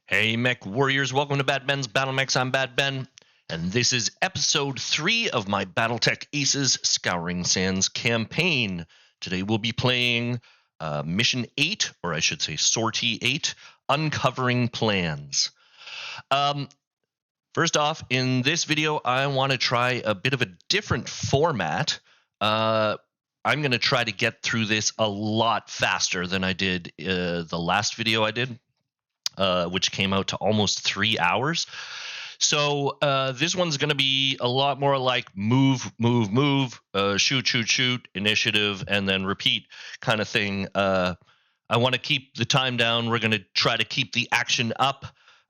Hey mech warriors, welcome to Bad Ben's Battle Mechs. I'm Bad Ben, and this is episode 3 of my Battletech Aces Scouring Sands campaign. Today we'll be playing Mission 8, or I should say Sortie 8, Uncovering Plans. First off, in this video, I want to try a bit of a different format. I'm going to try to get through this a lot faster than I did the last video I did. Which came out to almost 3 hours. So this one's going to be a lot more like move, shoot, initiative, and then repeat kind of thing. I want to keep the time down. We're going to try to keep the action up.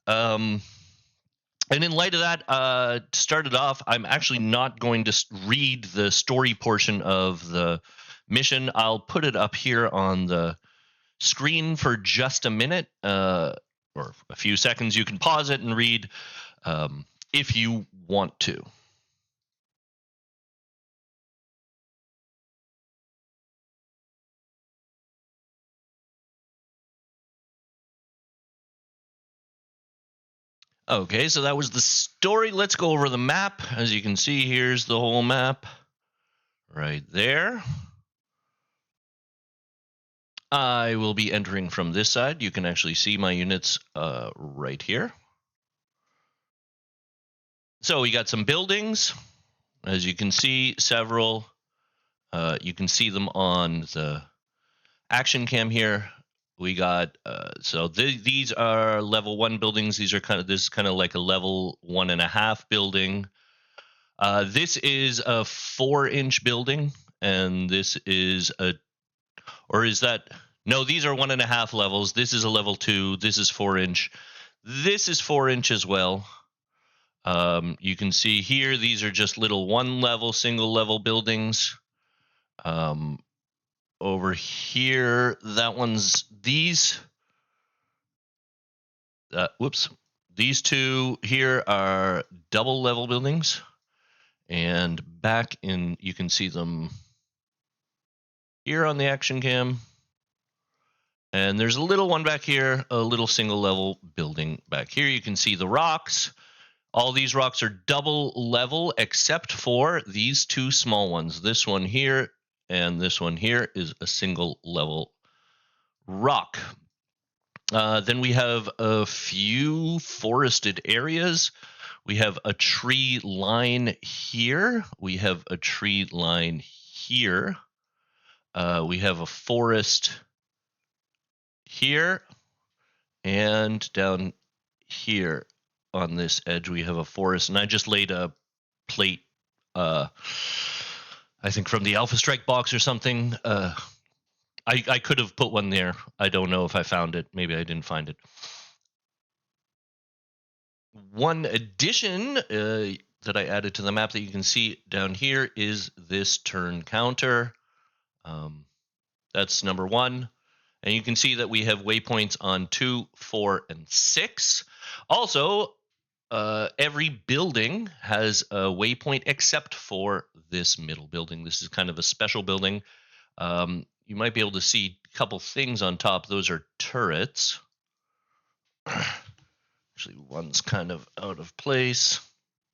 And in light of that, to start it off, I'm actually not going to read the story portion of the mission. I'll put it up here on the screen for just a minute. Or a few seconds. You can pause it and read if you want to. Okay, so that was the story. Let's go over the map. As you can see, here's the whole map right there. I will be entering from this side. You can actually see my units right here. So we got some buildings. As you can see, several. You can see them on the action cam here. We got these are level 1 buildings. These are this is kind of like a level 1.5 building. This is a 4-inch building, and this is no, these are 1.5 levels. This is a level 2. This is 4-inch. This is 4-inch as well. You can see here, these are just little 1-level, single-level buildings. Over here, that one's these. These two here are double-level buildings. And back in, you can see them here on the action cam. And there's a little one back here, a little single-level building back here. You can see the rocks. All these rocks are double level except for these 2 small ones. This one here and this one here is a single level rock. Then we have a few forested areas. We have a tree line here. We have a tree line here. We have a forest here. And down here on this edge, we have a forest. And I just laid a plate, I think from the Alpha Strike box or something. I could have put one there. I don't know if I found it. Maybe I didn't find it. One addition that I added to the map that you can see down here is this turn counter. That's number 1. And you can see that we have waypoints on 2, 4, and 6. Also, every building has a waypoint except for this middle building. This is kind of a special building. You might be able to see a couple things on top. Those are turrets. Actually, one's kind of out of place.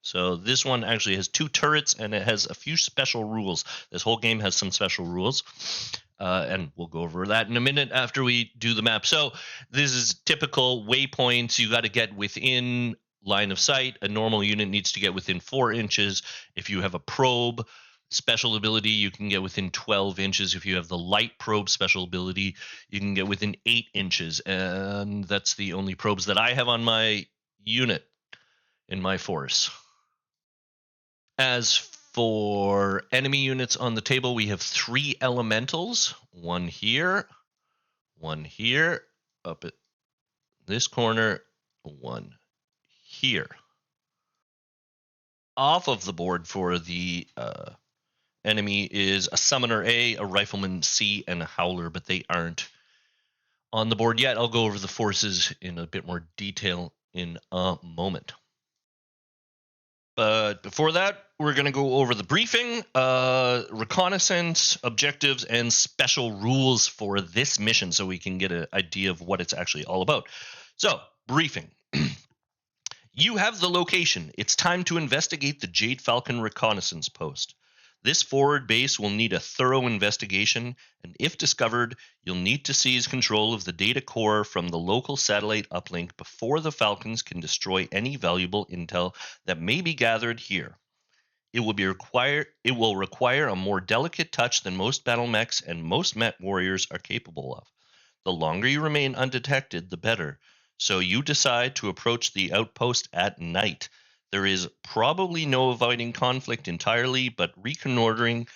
So this one actually has 2 turrets, and it has a few special rules. This whole game has some special rules. And we'll go over that in a minute after we do the map. So this is typical waypoints. You got to get within line of sight. A normal unit needs to get within 4 inches. If you have a probe special ability, you can get within 12 inches. If you have the light probe special ability, you can get within 8 inches. And that's the only probes that I have on my unit in my force. As for enemy units on the table, we have 3 elementals. One here, up at this corner, one here. Off of the board for the enemy is a Summoner A, a Rifleman C, and a Howler, but they aren't on the board yet. I'll go over the forces in a bit more detail in a moment. But before that, we're going to go over the briefing, reconnaissance, objectives, and special rules for this mission so we can get an idea of what it's actually all about. So Briefing. You have the location. It's time to investigate the Jade Falcon reconnaissance post. This forward base will need a thorough investigation, and if discovered, you'll need to seize control of the data core from the local satellite uplink before the Falcons can destroy any valuable intel that may be gathered here. It will require a more delicate touch than most battle mechs and most Met warriors are capable of. The longer you remain undetected, the better. So you decide to approach the outpost at night. There is probably no avoiding conflict entirely, but reconnoitering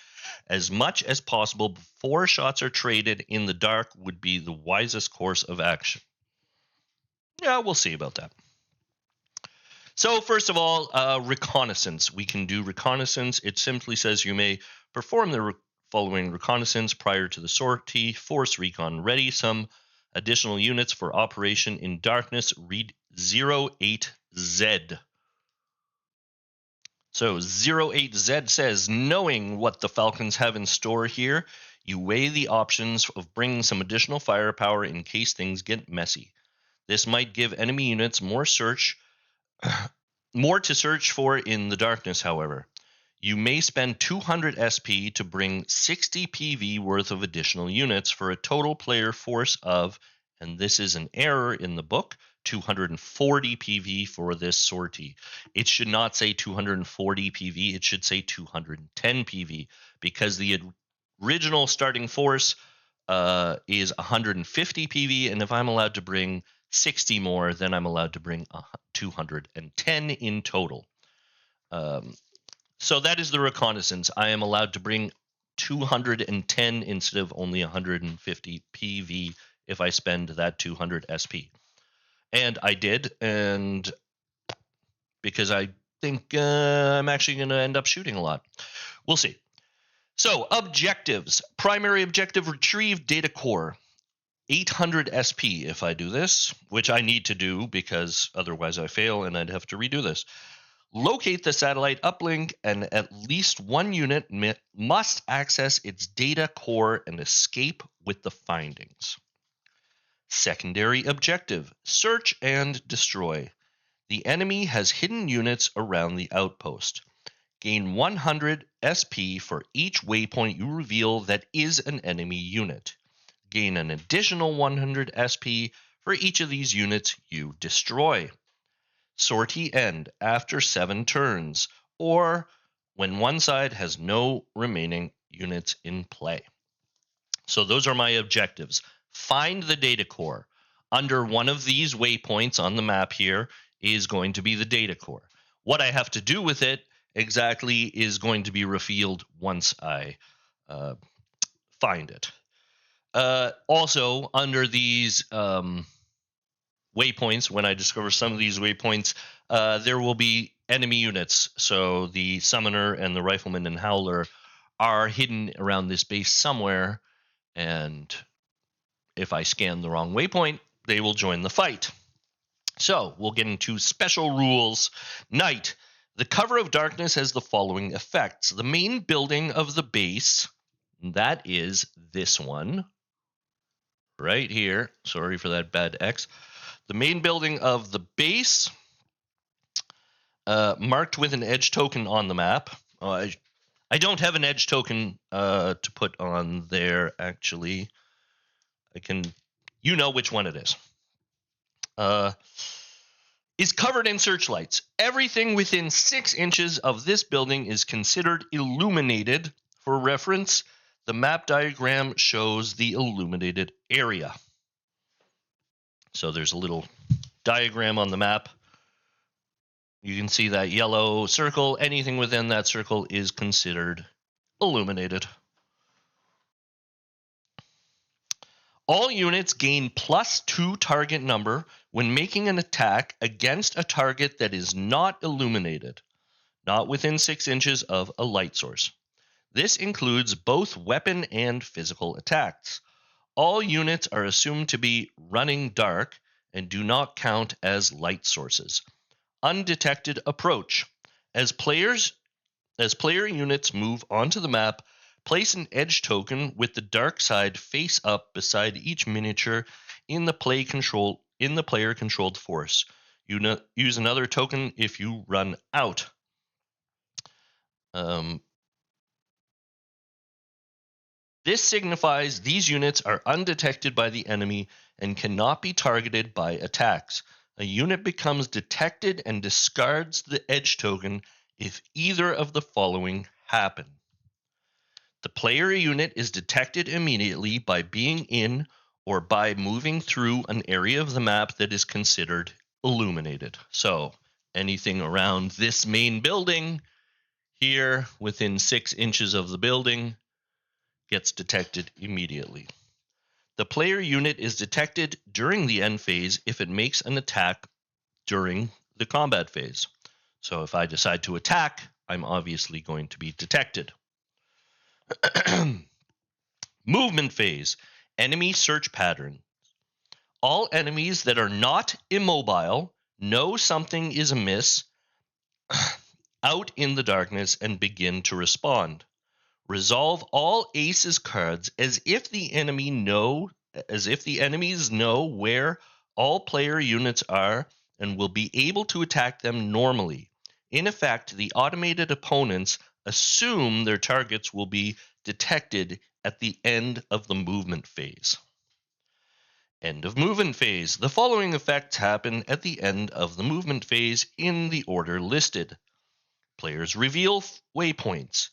as much as possible before shots are traded in the dark would be the wisest course of action. Yeah, we'll see about that. So first of all, reconnaissance. We can do reconnaissance. It simply says you may perform the following reconnaissance prior to the sortie. Force recon ready. Some additional units for operation in darkness. Read 08Z. So 08Z says, knowing what the Falcons have in store here, you weigh the options of bringing some additional firepower in case things get messy. This might give enemy units more to search for in the darkness, however. You may spend 200 SP to bring 60 PV worth of additional units for a total player force of, and this is an error in the book, 240 PV for this sortie. It should not say 240 PV, it should say 210 PV, because the original starting force is 150 PV, and if I'm allowed to bring 60 more, then I'm allowed to bring 210 in total. So that is the reconnaissance. I am allowed to bring 210 instead of only 150 PV if I spend that 200 SP. And I did, and because I think I'm actually going to end up shooting a lot. We'll see. So, objectives. Primary objective, retrieve data core. 800 SP if I do this, which I need to do because otherwise I fail and I'd have to redo this. Locate the satellite uplink, and at least one unit must access its data core and escape with the findings. Secondary objective, search and destroy. The enemy has hidden units around the outpost. Gain 100 SP for each waypoint you reveal that is an enemy unit. Gain an additional 100 SP for each of these units you destroy. Sortie end after 7 turns, or when one side has no remaining units in play. So those are my objectives. Find the data core. Under one of these waypoints on the map here is going to be the data core. What I have to do with it exactly is going to be revealed once I find it. Also, under these waypoints, when I discover some of these waypoints, there will be enemy units. So the summoner and the rifleman and howler are hidden around this base somewhere, and if I scan the wrong waypoint, they will join the fight. So we'll get into special rules. Night. The cover of darkness has the following effects. The main building of the base, that is this one right here. Sorry for that bad X. The main building of the base, marked with an edge token on the map. I don't have an edge token to put on there, actually. You know which one it is covered in searchlights. Everything within 6 inches of this building is considered illuminated. For reference, the map diagram shows the illuminated area. So there's a little diagram on the map. You can see that yellow circle. Anything within that circle is considered illuminated. All units gain +2 target number when making an attack against a target that is not illuminated, not within 6 inches of a light source. This includes both weapon and physical attacks. All units are assumed to be running dark and do not count as light sources. Undetected approach. As player units move onto the map, place an edge token with the dark side face up beside each miniature in the play control in the player-controlled force. Use another token if you run out. This signifies these units are undetected by the enemy and cannot be targeted by attacks. A unit becomes detected and discards the edge token if either of the following happen. The player unit is detected immediately by being in or by moving through an area of the map that is considered illuminated. So anything around this main building here within 6 inches of the building gets detected immediately. The player unit is detected during the end phase if it makes an attack during the combat phase. So if I decide to attack, I'm obviously going to be detected. Movement phase, enemy search pattern. All enemies that are not immobile know something is amiss out in the darkness and begin to respond. Resolve all aces cards as if the enemies know where all player units are and will be able to attack them normally. In effect, the automated opponents assume their targets will be detected at the end of the movement phase. End of movement phase. The following effects happen at the end of the movement phase in the order listed. Players reveal waypoints.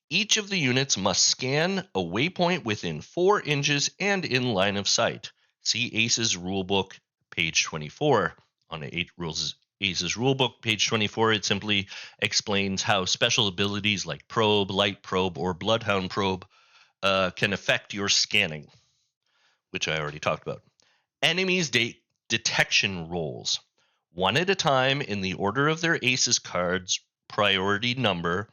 Each of the units must scan a waypoint within 4 inches and in line of sight. See Ace's Rulebook, page 24. On Ace's Rulebook, page 24, it simply explains how special abilities like Probe, Light Probe, or Bloodhound Probe can affect your scanning, which I already talked about. Enemies detection rolls. One at a time in the order of their Ace's cards, priority number.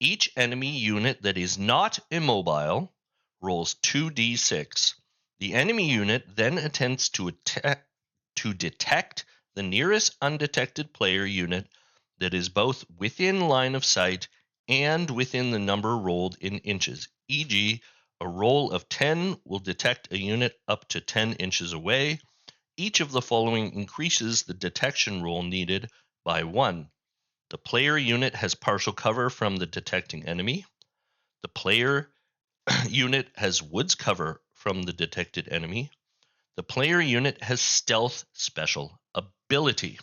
Each enemy unit that is not immobile rolls 2d6. The enemy unit then attempts to detect the nearest undetected player unit that is both within line of sight and within the number rolled in inches. E.g., a roll of 10 will detect a unit up to 10 inches away. Each of the following increases the detection roll needed by 1. The player unit has partial cover from the detecting enemy. The player unit has woods cover from the detected enemy. The player unit has stealth special ability.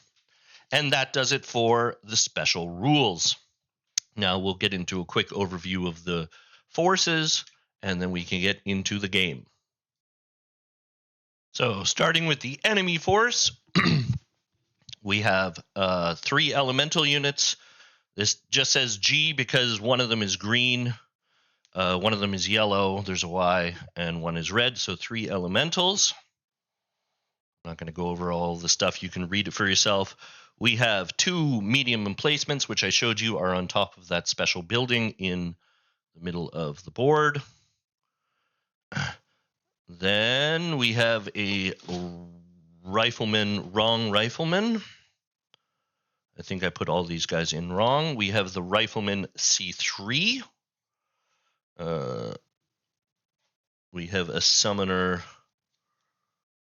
And that does it for the special rules. Now we'll get into a quick overview of the forces, and then we can get into the game. So starting with the enemy force, we have 3 elemental units. This just says G because one of them is green, one of them is yellow, there's a Y, and one is red, so 3 elementals. I'm not going to go over all the stuff. You can read it for yourself. We have 2 medium emplacements, which I showed you are on top of that special building in the middle of the board. Then we have a wrong rifleman. I think I put all these guys in wrong. We have the rifleman C3. We have a summoner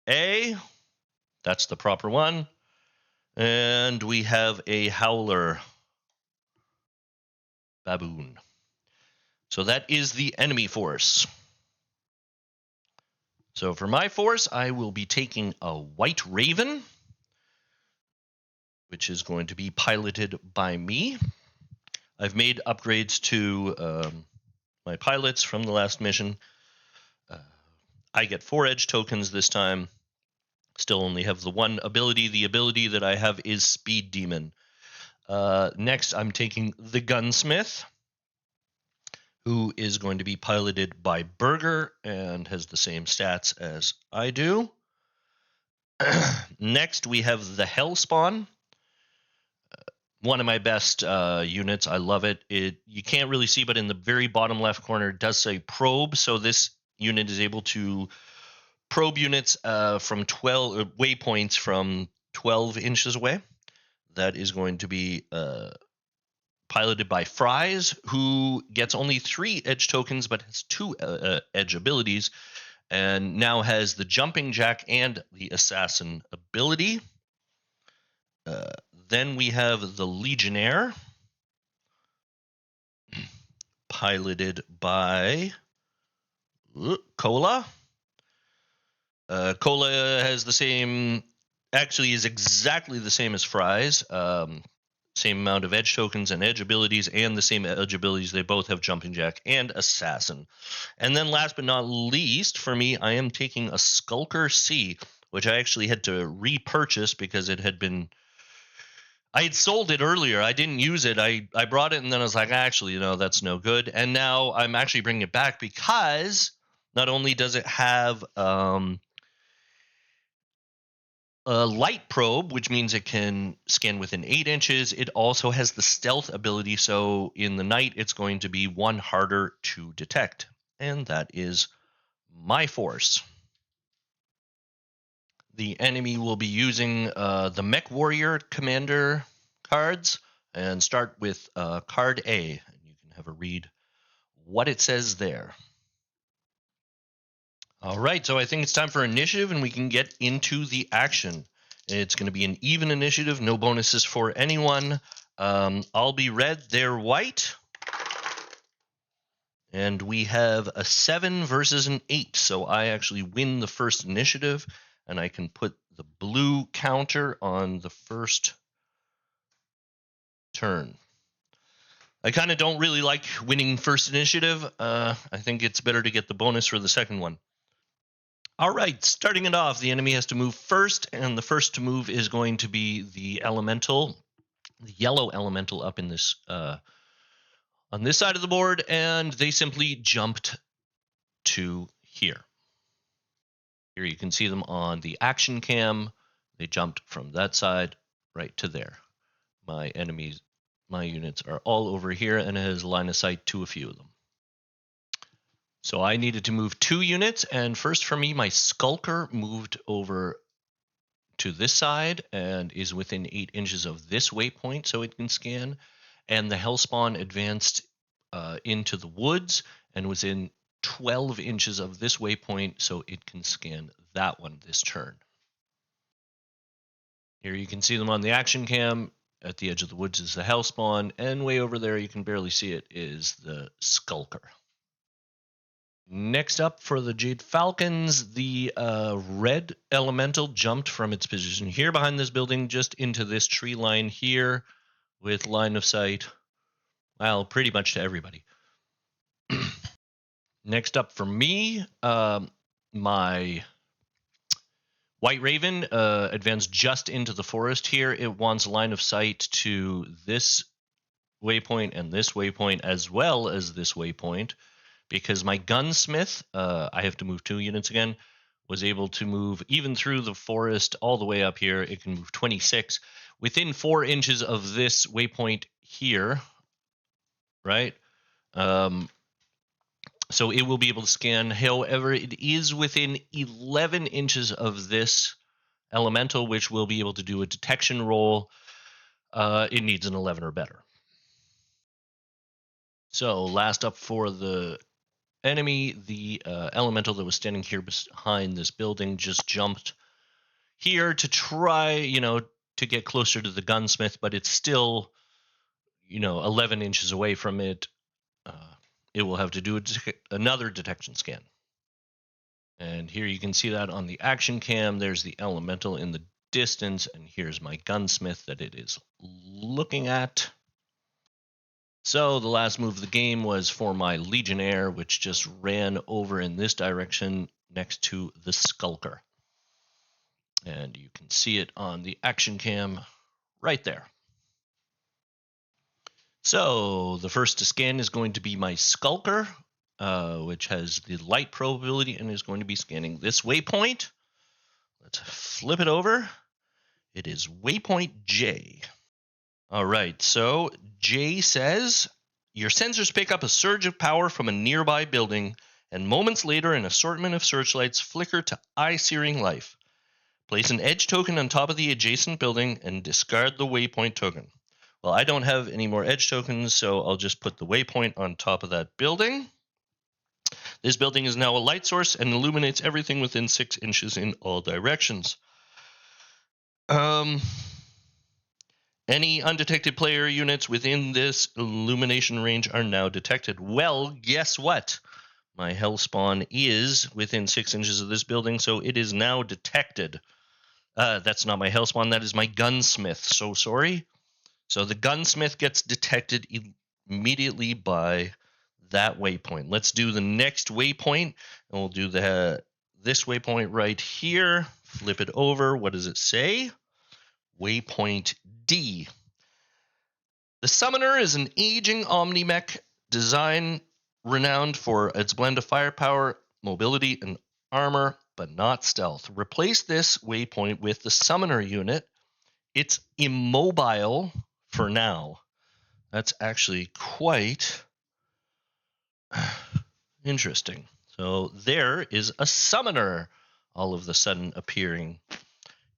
A. That's the proper one. And we have a howler baboon. So that is the enemy force. So for my force, I will be taking a white raven, which is going to be piloted by me. I've made upgrades to my pilots from the last mission. I get 4 edge tokens this time. Still only have the 1 ability. The ability that I have is Speed Demon. Next, I'm taking the gunsmith, who is going to be piloted by Burger and has the same stats as I do. Next, we have the Hellspawn. One of my best units. I love it. You can't really see, but in the very bottom left corner, it does say probe. So this unit is able to probe units from 12 waypoints from 12 inches away. That is going to be piloted by Fries, who gets only 3 edge tokens but has 2 edge abilities. and now has the jumping jack and the assassin ability. Then we have the Legionnaire, piloted by Cola. Cola has the same, actually is exactly the same as Fry's. Same amount of edge tokens and edge abilities, and the same edge abilities. They both have jumping jack and assassin. And then last but not least, for me, I am taking a Skulker C, which I actually had to repurchase because it had been, I had sold it earlier. I didn't use it. I brought it and then I was like, actually, that's no good. And now I'm actually bringing it back because not only does it have a light probe, which means it can scan within 8 inches. It also has the stealth ability, so in the night it's going to be 1 harder to detect. And that is my force. The enemy will be using the Mech Warrior Commander cards, and start with card A. And you can have a read what it says there. All right, so I think it's time for initiative, and we can get into the action. It's going to be an even initiative, no bonuses for anyone. I'll be red, they're white. And we have a 7 versus an 8, so I actually win the first initiative, and I can put the blue counter on the first turn. I kind of don't really like winning first initiative. I think it's better to get the bonus for the second one. All right, starting it off, the enemy has to move first, and the first to move is going to be the elemental, the yellow elemental up in this on this side of the board, and they simply jumped to here. Here you can see them on the action cam. They jumped from that side right to there. My units are all over here, and it has line of sight to a few of them. So I needed to move 2 units, and first for me, my Skulker moved over to this side and is within 8 inches of this waypoint, so it can scan. And the Hellspawn advanced into the woods and was in 12 inches of this waypoint, so it can scan that one this turn. Here you can see them on the action cam. At the edge of the woods is the Hellspawn, and way over there, you can barely see it, is the Skulker. Next up for the Jade Falcons, the red elemental jumped from its position here behind this building just into this tree line here with line of sight, well, pretty much to everybody. Next up for me, my White Raven advanced just into the forest here. It wants line of sight to this waypoint and this waypoint as well as this waypoint, because my gunsmith, I have to move 2 units again, was able to move even through the forest all the way up here. It can move 26 within 4 inches of this waypoint here, right? So it will be able to scan. However, it is within 11 inches of this elemental, which will be able to do a detection roll. It needs an 11 or better. So last up for the enemy, the elemental that was standing here behind this building just jumped here to try, to get closer to the gunsmith, but it's still, 11 inches away from it. It will have to do another detection scan. And here you can see that on the action cam. There's the elemental in the distance, and here's my gunsmith that it is looking at. So the last move of the game was for my Legionnaire, which just ran over in this direction next to the Skulker. And you can see it on the action cam right there. So the first to scan is going to be my Skulker, which has the light probability and is going to be scanning this waypoint. Let's flip it over. It is waypoint J. All right, so J says, your sensors pick up a surge of power from a nearby building, and moments later an assortment of searchlights flicker to eye-searing life. Place an edge token on top of the adjacent building and discard the waypoint token. Well, I don't have any more edge tokens, so I'll just put the waypoint on top of that building. This building is now a light source and illuminates everything within 6 inches in all directions. Any undetected player units within this illumination range are now detected. Well, guess what? My hellspawn is within 6 inches of this building, so it is now detected. That's not my hellspawn, that is my gunsmith. So sorry. So the gunsmith gets detected immediately by that waypoint. Let's do the next waypoint, and we'll do this waypoint right here. Flip it over. What does it say? Waypoint D. The Summoner is an aging Omni-Mech design renowned for its blend of firepower, mobility, and armor, but not stealth. Replace this waypoint with the Summoner unit. It's immobile for now. That's actually quite interesting. So there is a Summoner all of a sudden appearing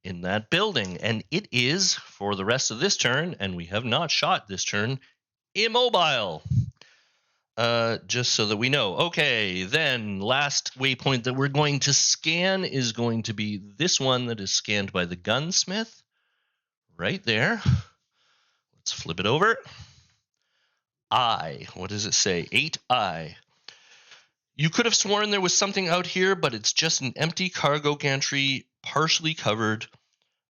in that building, and it is, for the rest of this turn, and we have not shot this turn, immobile. Just so that we know. Okay, then last waypoint that we're going to scan is going to be this one that is scanned by the gunsmith. Right there. Let's flip it over. I. What does it say? 8I. You could have sworn there was something out here, but it's just an empty cargo gantry partially covered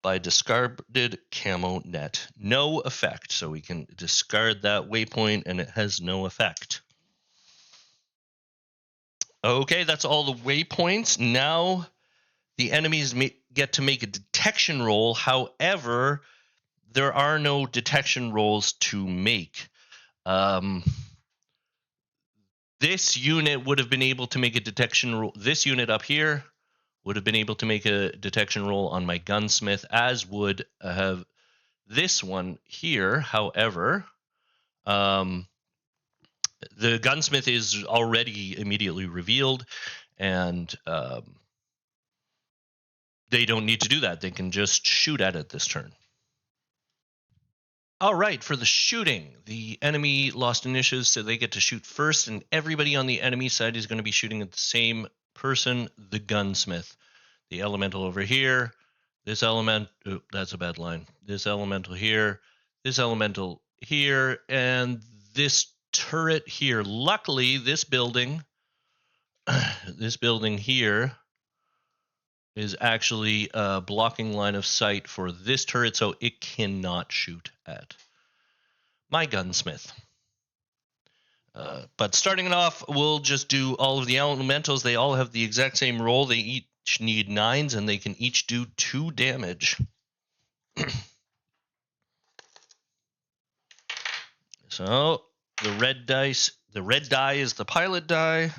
by discarded camo net. No effect. So we can discard that waypoint and it has no effect. Okay, that's all the waypoints. Now the enemies get to make a detection roll. However, there are no detection rolls to make. This unit would have been able to make a detection roll. This unit up here would have been able to make a detection roll on my gunsmith, as would have this one here. However, the gunsmith is already immediately revealed, and they don't need to do that. They can just shoot at it this turn. All right, for the shooting, the enemy lost initiative, so they get to shoot first, and everybody on the enemy side is going to be shooting at the same person, the gunsmith. The elemental over here, this element, that's a bad line. This elemental here, this elemental here, and this turret here. Luckily, this building here is actually a blocking line of sight for this turret, so it cannot shoot at my gunsmith. But starting it off, we'll just do all of the elementals. They all have the exact same roll. They each need 9s, and they can each do 2 damage. So the red die is the pilot die.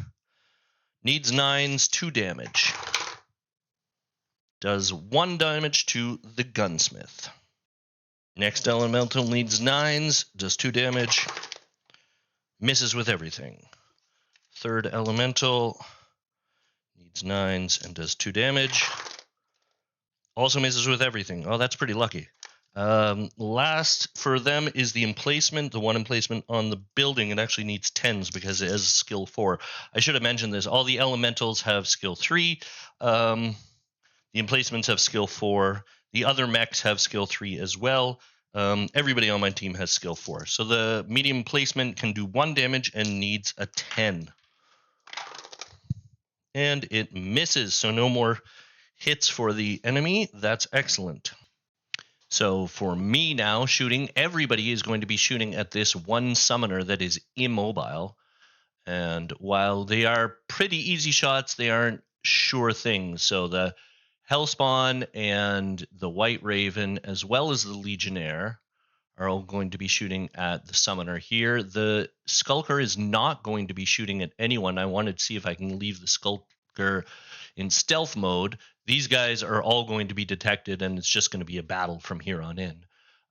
Needs 9s, 2 damage. Does 1 damage to the gunsmith. Next elemental needs 9s, does 2 damage. Misses with everything. Third elemental needs 9s and does 2 damage. Also misses with everything. Oh, that's pretty lucky. Last for them is the emplacement, the one emplacement on the building. It actually needs 10s because it has skill 4. I should have mentioned this. All the elementals have skill 3. The emplacements have skill 4. The other mechs have skill 3 as well. Everybody on my team has skill 4. So the medium placement can do 1 damage and needs a 10. And it misses, so no more hits for the enemy. That's excellent. So for me now, shooting, everybody is going to be shooting at this one summoner that is immobile. And while they are pretty easy shots, they aren't sure things. So the Hellspawn and the White Raven, as well as the Legionnaire, are all going to be shooting at the summoner here. The Skulker is not going to be shooting at anyone. I wanted to see if I can leave the Skulker in stealth mode. These guys are all going to be detected, and it's just going to be a battle from here on in.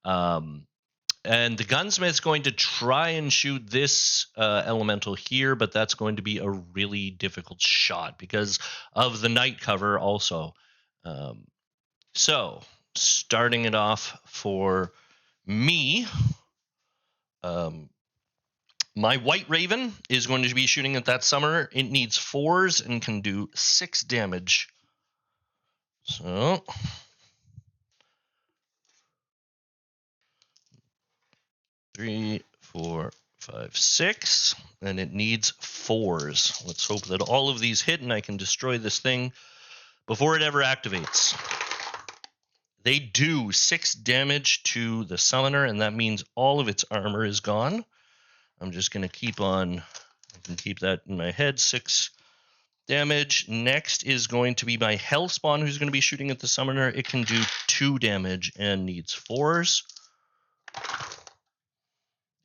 And the gunsmith's going to try and shoot this elemental here, but that's going to be a really difficult shot because of the night cover also. So starting it off for me, My White Raven is going to be shooting at that summoner. It needs 4s and can do 6 damage. So 3, 4, 5, 6, and it needs 4s. Let's hope that all of these hit and I can destroy this thing before it ever activates. They do 6 damage to the summoner, and that means all of its armor is gone. I'm just going to keep on, I can keep that in my head, 6 damage. Next is going to be my Hellspawn, who's going to be shooting at the summoner. It can do 2 damage and needs 4s.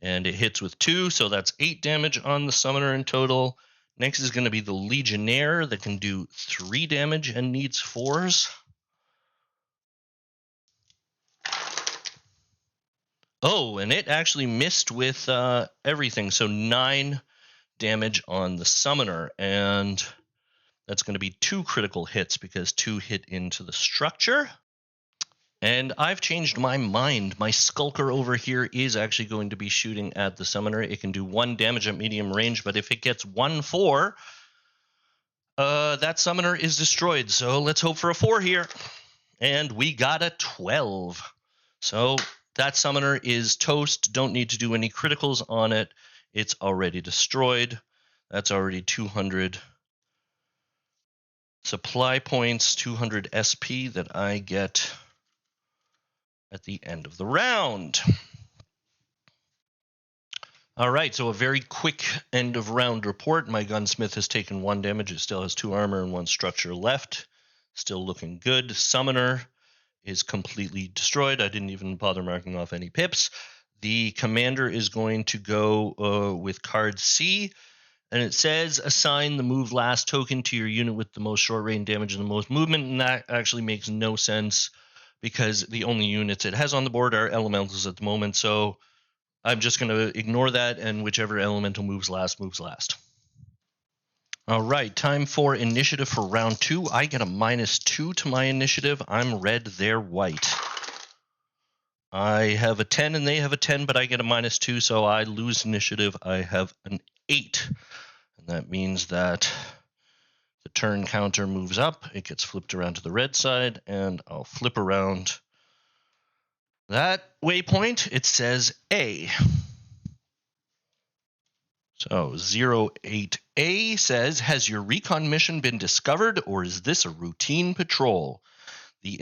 And it hits with 2, so that's 8 damage on the summoner in total. Next is going to be the Legionnaire that can do 3 damage and needs 4s. Oh, and it actually missed with everything, so 9 damage on the summoner, and that's going to be 2 critical hits because 2 hit into the structure. And I've changed my mind. My Skulker over here is actually going to be shooting at the summoner. It can do 1 damage at medium range, but if it gets 1/4, that summoner is destroyed. So let's hope for a 4 here. And we got a 12. So that summoner is toast. Don't need to do any criticals on it. It's already destroyed. That's already 200 supply points, 200 SP that I get at the end of the round. All right, so a very quick end of round report. My gunsmith has taken 1 damage. It still has 2 armor and 1 structure left. Still looking good. Summoner is completely destroyed. I didn't even bother marking off any pips. The commander is going to go with card C, and it says assign the move last token to your unit with the most short range damage and the most movement, and that actually makes no sense because the only units it has on the board are elementals at the moment, so I'm just going to ignore that, and whichever elemental moves last, moves last. All right, time for initiative for round 2. I get a -2 to my initiative. I'm red, they're white. I have a 10 and they have a 10, but I get a -2, so I lose initiative. I have an 8. And that means that the turn counter moves up. It gets flipped around to the red side, and I'll flip around that waypoint. It says A. So 08A says, has your recon mission been discovered, or is this a routine patrol? The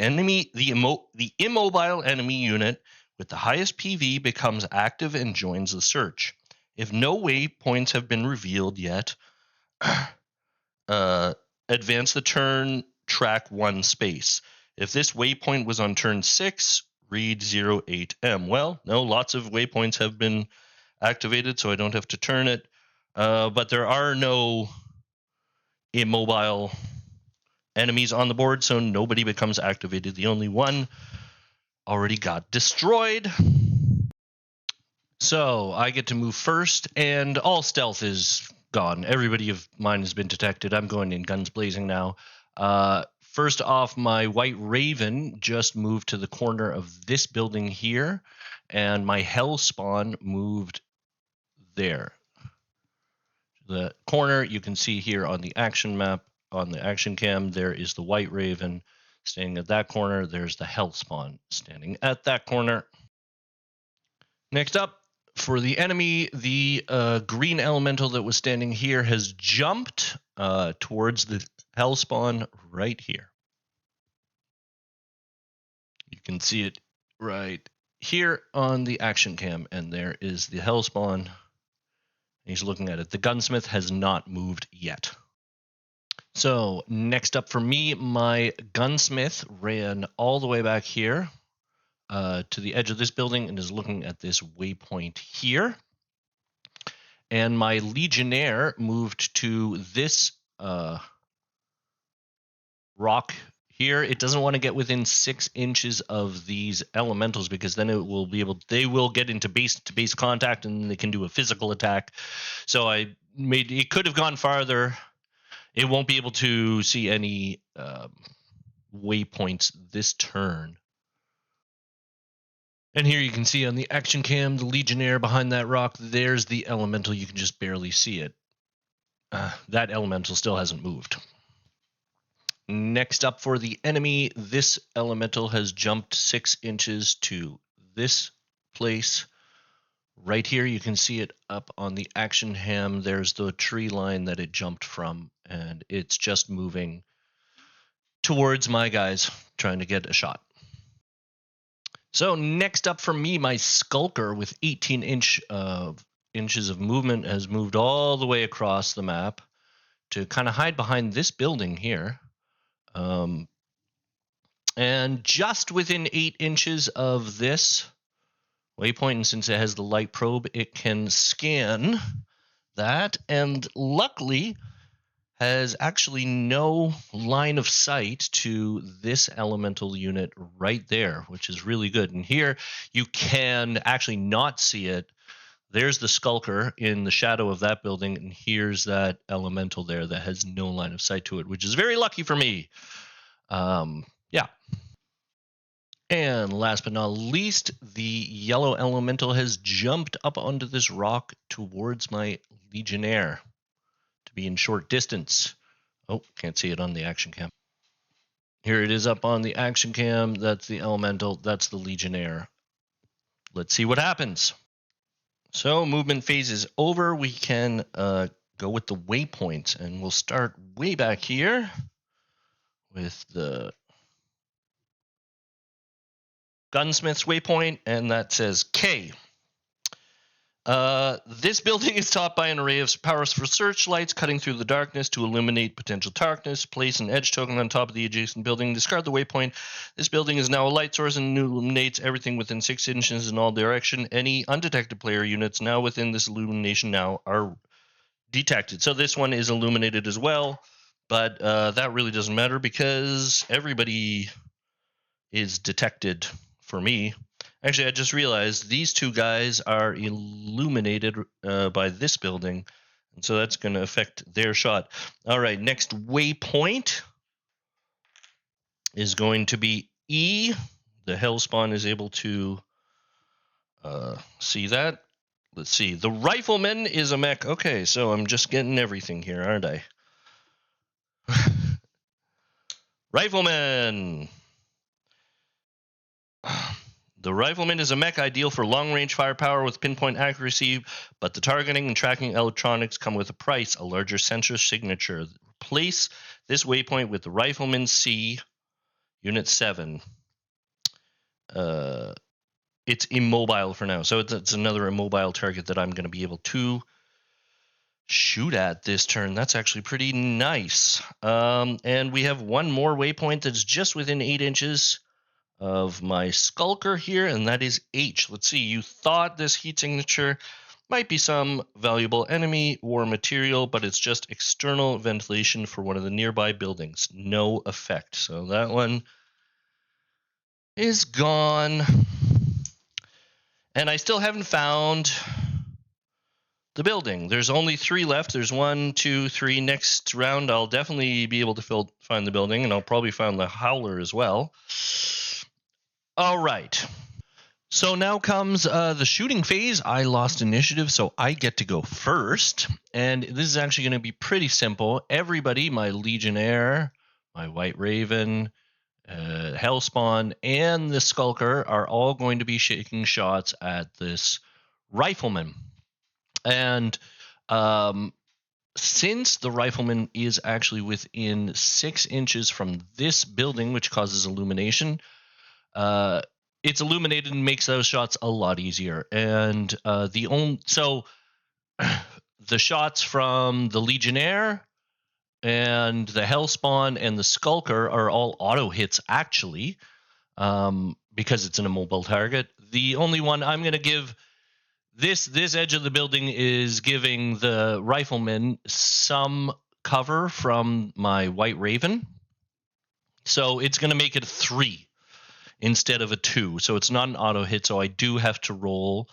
immobile enemy unit with the highest PV becomes active and joins the search. If no waypoints have been revealed yet, advance the turn track 1 space. If this waypoint was on turn 6, read 08M. Well, no, lots of waypoints have been activated, so I don't have to turn it. But there are no immobile enemies on the board, so nobody becomes activated. The only one already got destroyed. So I get to move first, and all stealth is gone. Everybody of mine has been detected. I'm going in guns blazing now. First off, my White Raven just moved to the corner of this building here, and my Hellspawn moved there. The corner you can see here on the action map, on the action cam, there is the White Raven standing at that corner. There's the Hellspawn standing at that corner. Next up, for the enemy, the green elemental that was standing here has jumped towards the Hellspawn right here. You can see it right here on the action cam, and there is the Hellspawn. He's looking at it. The gunsmith has not moved yet. So next up for me, my gunsmith ran all the way back here to the edge of this building and is looking at this waypoint here. And my legionnaire moved to this rock here. It doesn't want to get within 6 inches of these elementals because then it will be able. They will get into base-to-base contact and they can do a physical attack. So I made it could have gone farther. It won't be able to see any waypoints this turn. And here you can see on the action cam, the Legionnaire behind that rock, there's the elemental. You can just barely see it. That elemental still hasn't moved. Next up for the enemy, this elemental has jumped 6 inches to this place. Right here, you can see it up on the action ham. There's the tree line that it jumped from, and it's just moving towards my guys, trying to get a shot. So next up for me, my Skulker with 18 inches of movement has moved all the way across the map to kind of hide behind this building here. And just within 8 inches of this waypoint, and since it has the light probe, it can scan that, and luckily has actually no line of sight to this elemental unit right there, which is really good. And here you can actually not see it. There's the Skulker in the shadow of that building, and here's that elemental there that has no line of sight to it, which is very lucky for me. Yeah. And last but not least, the yellow elemental has jumped up onto this rock towards my Legionnaire to be in short distance. Oh, can't see it on the action cam. Here it is up on the action cam. That's the elemental. That's the Legionnaire. Let's see what happens. So movement phase is over. We can go with the waypoints, and we'll start way back here with the Gunsmith's waypoint, and that says K. This building is topped by an array of powers for searchlights cutting through the darkness to illuminate potential darkness. Place an edge token on top of the adjacent building. Discard the waypoint. This building is now a light source and illuminates everything within 6 inches in all direction. Any undetected player units now within this illumination now are detected. So this one is illuminated as well, but that really doesn't matter because everybody is detected for me. Actually, I just realized these two guys are illuminated by this building, and so that's going to affect their shot. All right, next waypoint is going to be E. The Hellspawn is able to see that. Let's see. The Rifleman is a mech. Okay, so I'm just getting everything here, aren't I? Rifleman. The Rifleman is a mech ideal for long-range firepower with pinpoint accuracy, but the targeting and tracking electronics come with a price, a larger sensor signature. Replace this waypoint with the Rifleman C, Unit 7. It's immobile for now, so it's another immobile target that I'm going to be able to shoot at this turn. That's actually pretty nice. And we have one more waypoint that's just within 8 inches of my Skulker here, and that is H. Let's see, you thought this heat signature might be some valuable enemy or material, but it's just external ventilation for one of the nearby buildings. No effect. So that one is gone. And I still haven't found the building. There's only 3 left. There's 1, 2, 3. Next round, I'll definitely be able to find the building, and I'll probably find the Howler as well. All right. So now comes the shooting phase. I lost initiative, so I get to go first. And this is actually going to be pretty simple. Everybody, my Legionnaire, my White Raven, Hellspawn, and the Skulker are all going to be shaking shots at this Rifleman. And since the Rifleman is actually within 6 inches from this building, which causes illumination, it's illuminated and makes those shots a lot easier. And the shots from the Legionnaire and the Hellspawn and the Skulker are all auto hits actually, because it's an immobile target. The only one I'm going to give this edge of the building is giving the Rifleman some cover from my White Raven, so it's going to make it a 3. Instead of a 2, so it's not an auto hit, so I do have to roll.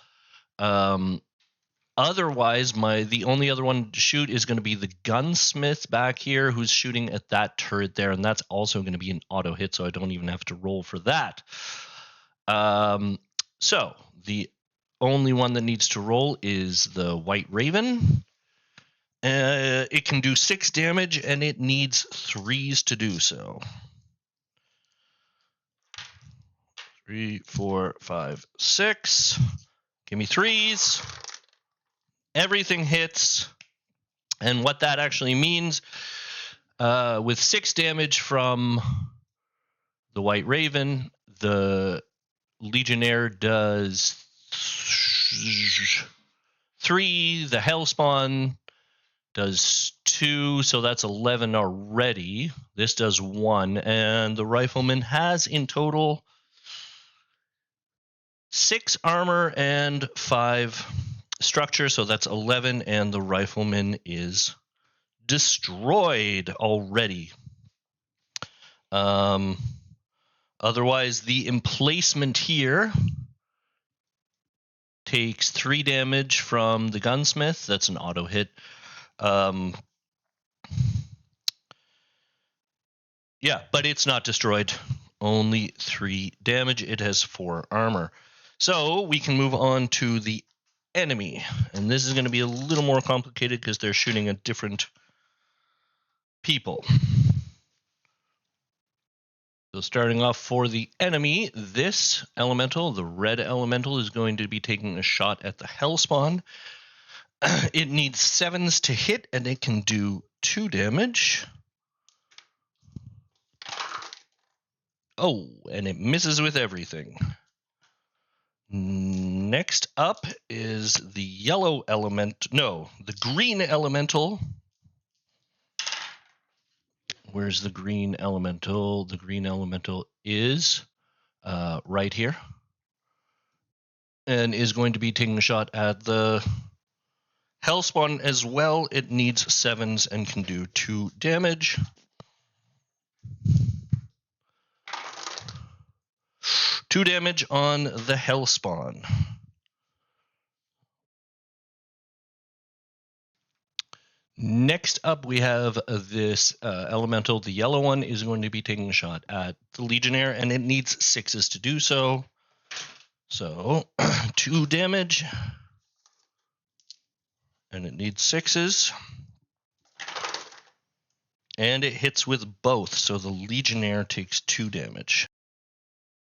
Otherwise, the only other one to shoot is going to be the Gunsmith back here, who's shooting at that turret there, and that's also going to be an auto hit, so I don't even have to roll for that. So the only one that needs to roll is the White Raven. It can do 6 damage, and it needs 3s to do so. 3, 4, 5, 6. Give me 3s. Everything hits. And what that actually means, with 6 damage from the White Raven, the Legionnaire does 3. The Hellspawn does 2, so that's 11 already. This does 1, and the Rifleman has in total 6 armor and 5 structure, so that's 11, and the Rifleman is destroyed already. Otherwise, the emplacement here takes 3 damage from the Gunsmith. That's an auto hit. Yeah, but it's not destroyed. Only 3 damage. It has 4 armor. So we can move on to the enemy. And this is going to be a little more complicated because they're shooting at different people. So starting off for the enemy, this elemental, the red elemental, is going to be taking a shot at the Hellspawn. It needs 7s to hit, and it can do 2 damage. Oh, and it misses with everything. Next up is the yellow element. No, the green elemental. Where's the green elemental? The green elemental is right here. And is going to be taking a shot at the Hellspawn as well. It needs 7s and can do 2 damage. Two damage on the Hellspawn. Next up, we have this elemental. The yellow one is going to be taking a shot at the Legionnaire, and it needs 6s to do so. So 2 damage, and it needs 6s. And it hits with both, so the Legionnaire takes 2 damage.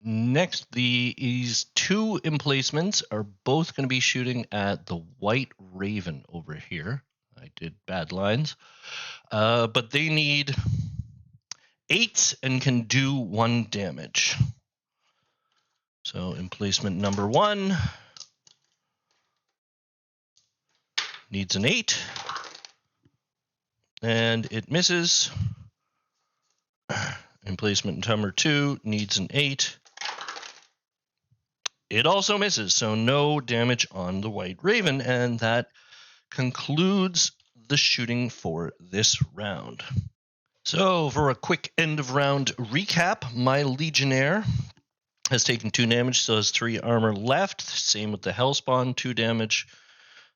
Next, these 2 emplacements are both going to be shooting at the White Raven over here. I did bad lines. But they need 8 and can do 1 damage. So emplacement number 1 needs an 8. And it misses. Emplacement number 2 needs an 8. It also misses, so no damage on the White Raven, and that concludes the shooting for this round. So for a quick end of round recap, my Legionnaire has taken 2 damage, so has 3 armor left. Same with the Hellspawn, 2 damage,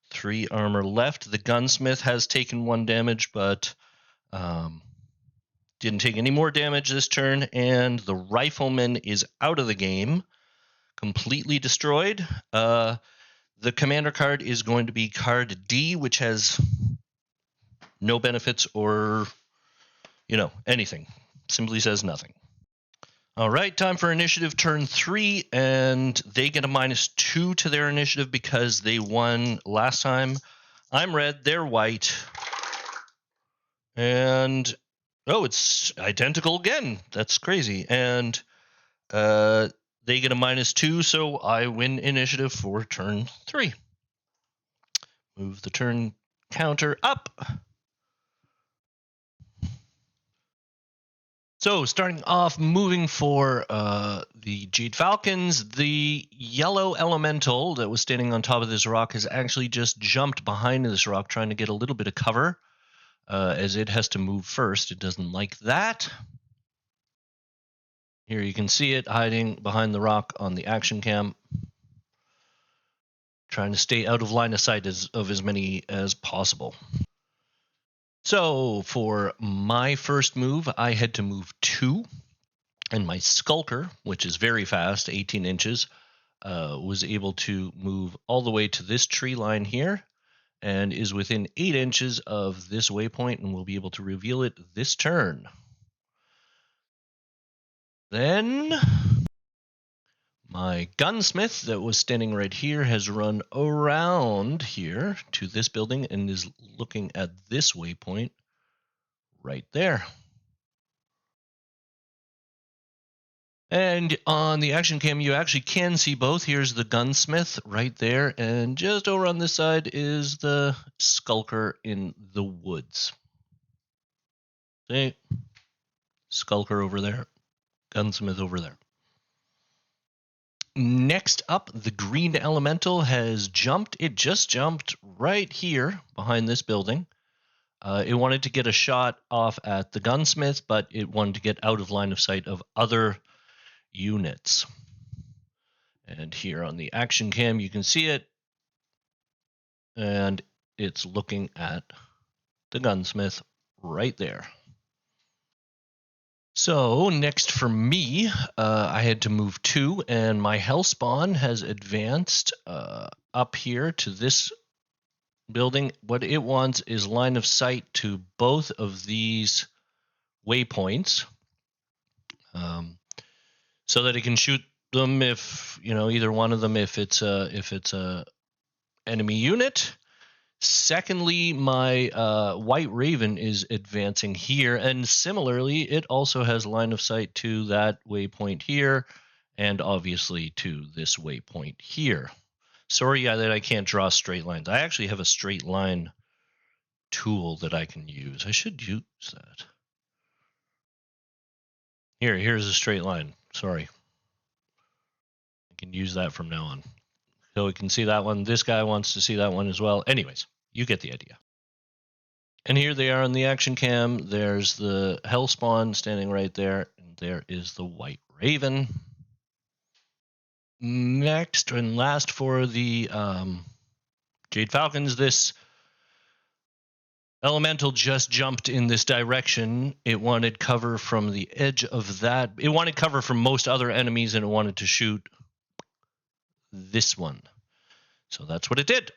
3 armor left. The Gunsmith has taken 1 damage, but didn't take any more damage this turn, and the Rifleman is out of the game. Completely destroyed. The commander card is going to be card D, which has no benefits or, anything. Simply says nothing. All right, time for initiative turn 3, and they get a -2 to their initiative because they won last time. I'm red, they're white. And, it's identical again. That's crazy. And, they get a -2, so I win initiative for turn 3. Move the turn counter up. So starting off, moving for the Jade Falcons, the yellow elemental that was standing on top of this rock has actually just jumped behind this rock, trying to get a little bit of cover, as it has to move first. It doesn't like that. Here you can see it hiding behind the rock on the action cam, trying to stay out of line of sight of as many as possible. So for my first move, I had to move 2, and my Skulker, which is very fast, 18 inches, was able to move all the way to this tree line here and is within 8 inches of this waypoint, and we'll be able to reveal it this turn. Then my gunsmith that was standing right here has run around here to this building and is looking at this waypoint right there. And on the action cam, you actually can see both. Here's the gunsmith right there, and just over on this side is the skulker in the woods. See? Skulker over there, gunsmith over there. Next up, the green elemental has jumped. It just jumped right here behind this building. It wanted to get a shot off at the gunsmith, but it wanted to get out of line of sight of other units. And here on the action cam, you can see it. And it's looking at the gunsmith right there. So next for me, I had to move 2, and my hellspawn has advanced up here to this building. What it wants is line of sight to both of these waypoints, so that it can shoot them if either one of them if it's a enemy unit. Secondly, my White Raven is advancing here, and similarly, it also has line of sight to that waypoint here, and obviously to this waypoint here. Sorry that I can't draw straight lines. I actually have a straight line tool that I can use. I should use that. Here's a straight line. Sorry. I can use that from now on. So we can see that one. This guy wants to see that one as well. Anyways, you get the idea. And here they are on the action cam. There's the hellspawn standing right there. And there is the White Raven. Next and last for the Jade Falcons, this elemental just jumped in this direction. It wanted cover from the edge of that. It wanted cover from most other enemies, and it wanted to shoot this one. So that's what it did.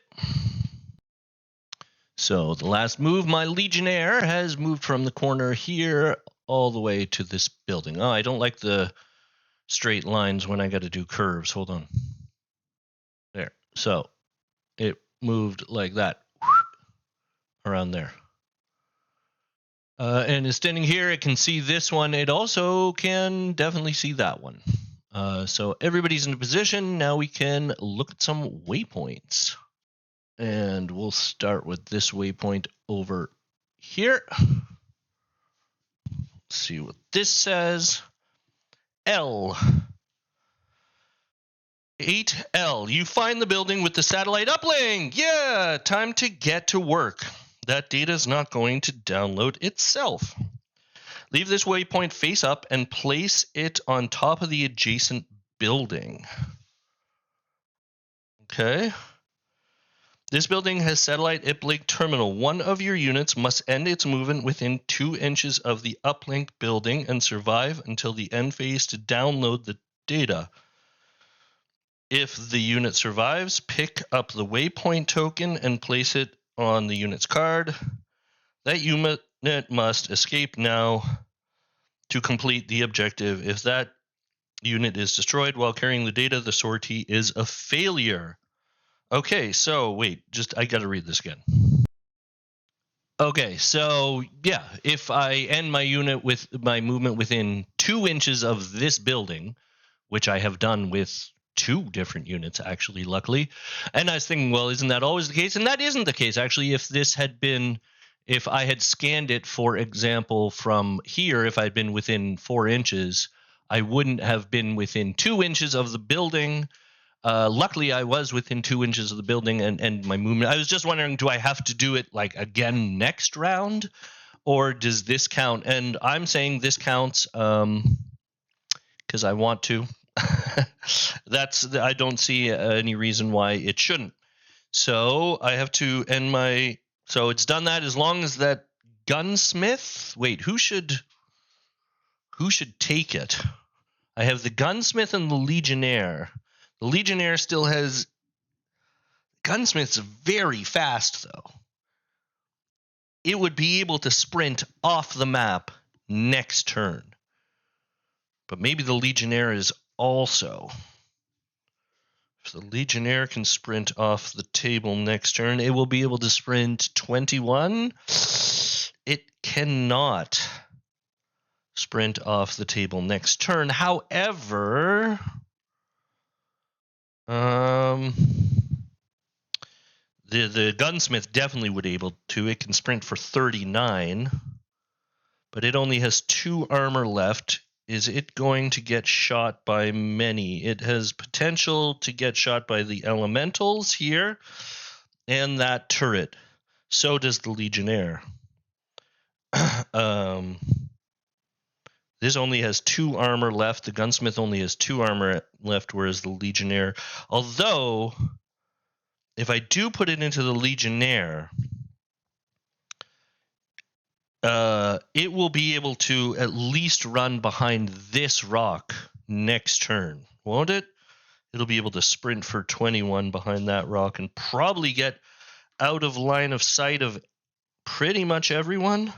So the last move, my Legionnaire has moved from the corner here all the way to this building. Oh, I don't like the straight lines when I got to do curves. Hold on. There. So it moved like that around there. And is standing here. It can see this one. It also can definitely see that one. So everybody's in a position. Now we can look at some waypoints. And we'll start with this waypoint over here. Let's see what this says. L. 8L. You find the building with the satellite uplink. Yeah, time to get to work. That data is not going to download itself. Leave this waypoint face up and place it on top of the adjacent building. Okay. This building has satellite uplink terminal. One of your units must end its movement within 2 inches of the uplink building and survive until the end phase to download the data. If the unit survives, pick up the waypoint token and place it on the unit's card. That unit must escape now to complete the objective. If that unit is destroyed while carrying the data, the sortie is a failure. Okay, so wait, I got to read this again. Okay, so yeah, if I end my unit with my movement within 2 inches of this building, which I have done with 2 different units, actually, luckily. And I was thinking, well, isn't that always the case? And that isn't the case, actually. If I had scanned it, for example, from here, if I'd been within 4 inches, I wouldn't have been within 2 inches of the building. Luckily, I was within 2 inches of the building and my movement. I was just wondering, do I have to do it like again next round, or does this count? And I'm saying this counts because I want to. I don't see any reason why it shouldn't. So I have to end my. So it's done that as long as that gunsmith. Wait, who should take it? I have the gunsmith and the legionnaire. The Legionnaire still has... Gunsmith's very fast, though. It would be able to sprint off the map next turn. But maybe the Legionnaire is also... If the Legionnaire can sprint off the table next turn, it will be able to sprint 21. It cannot sprint off the table next turn. However, the Gunsmith definitely would be able to. It can sprint for 39, but it only has 2 armor left. Is it going to get shot by many? It has potential to get shot by the elementals here and that turret. So does the Legionnaire. This only has 2 armor left. The Gunsmith only has 2 armor left, whereas the Legionnaire... Although, if I do put it into the Legionnaire... it will be able to at least run behind this rock next turn, won't it? It'll be able to sprint for 21 behind that rock and probably get out of line of sight of pretty much everyone.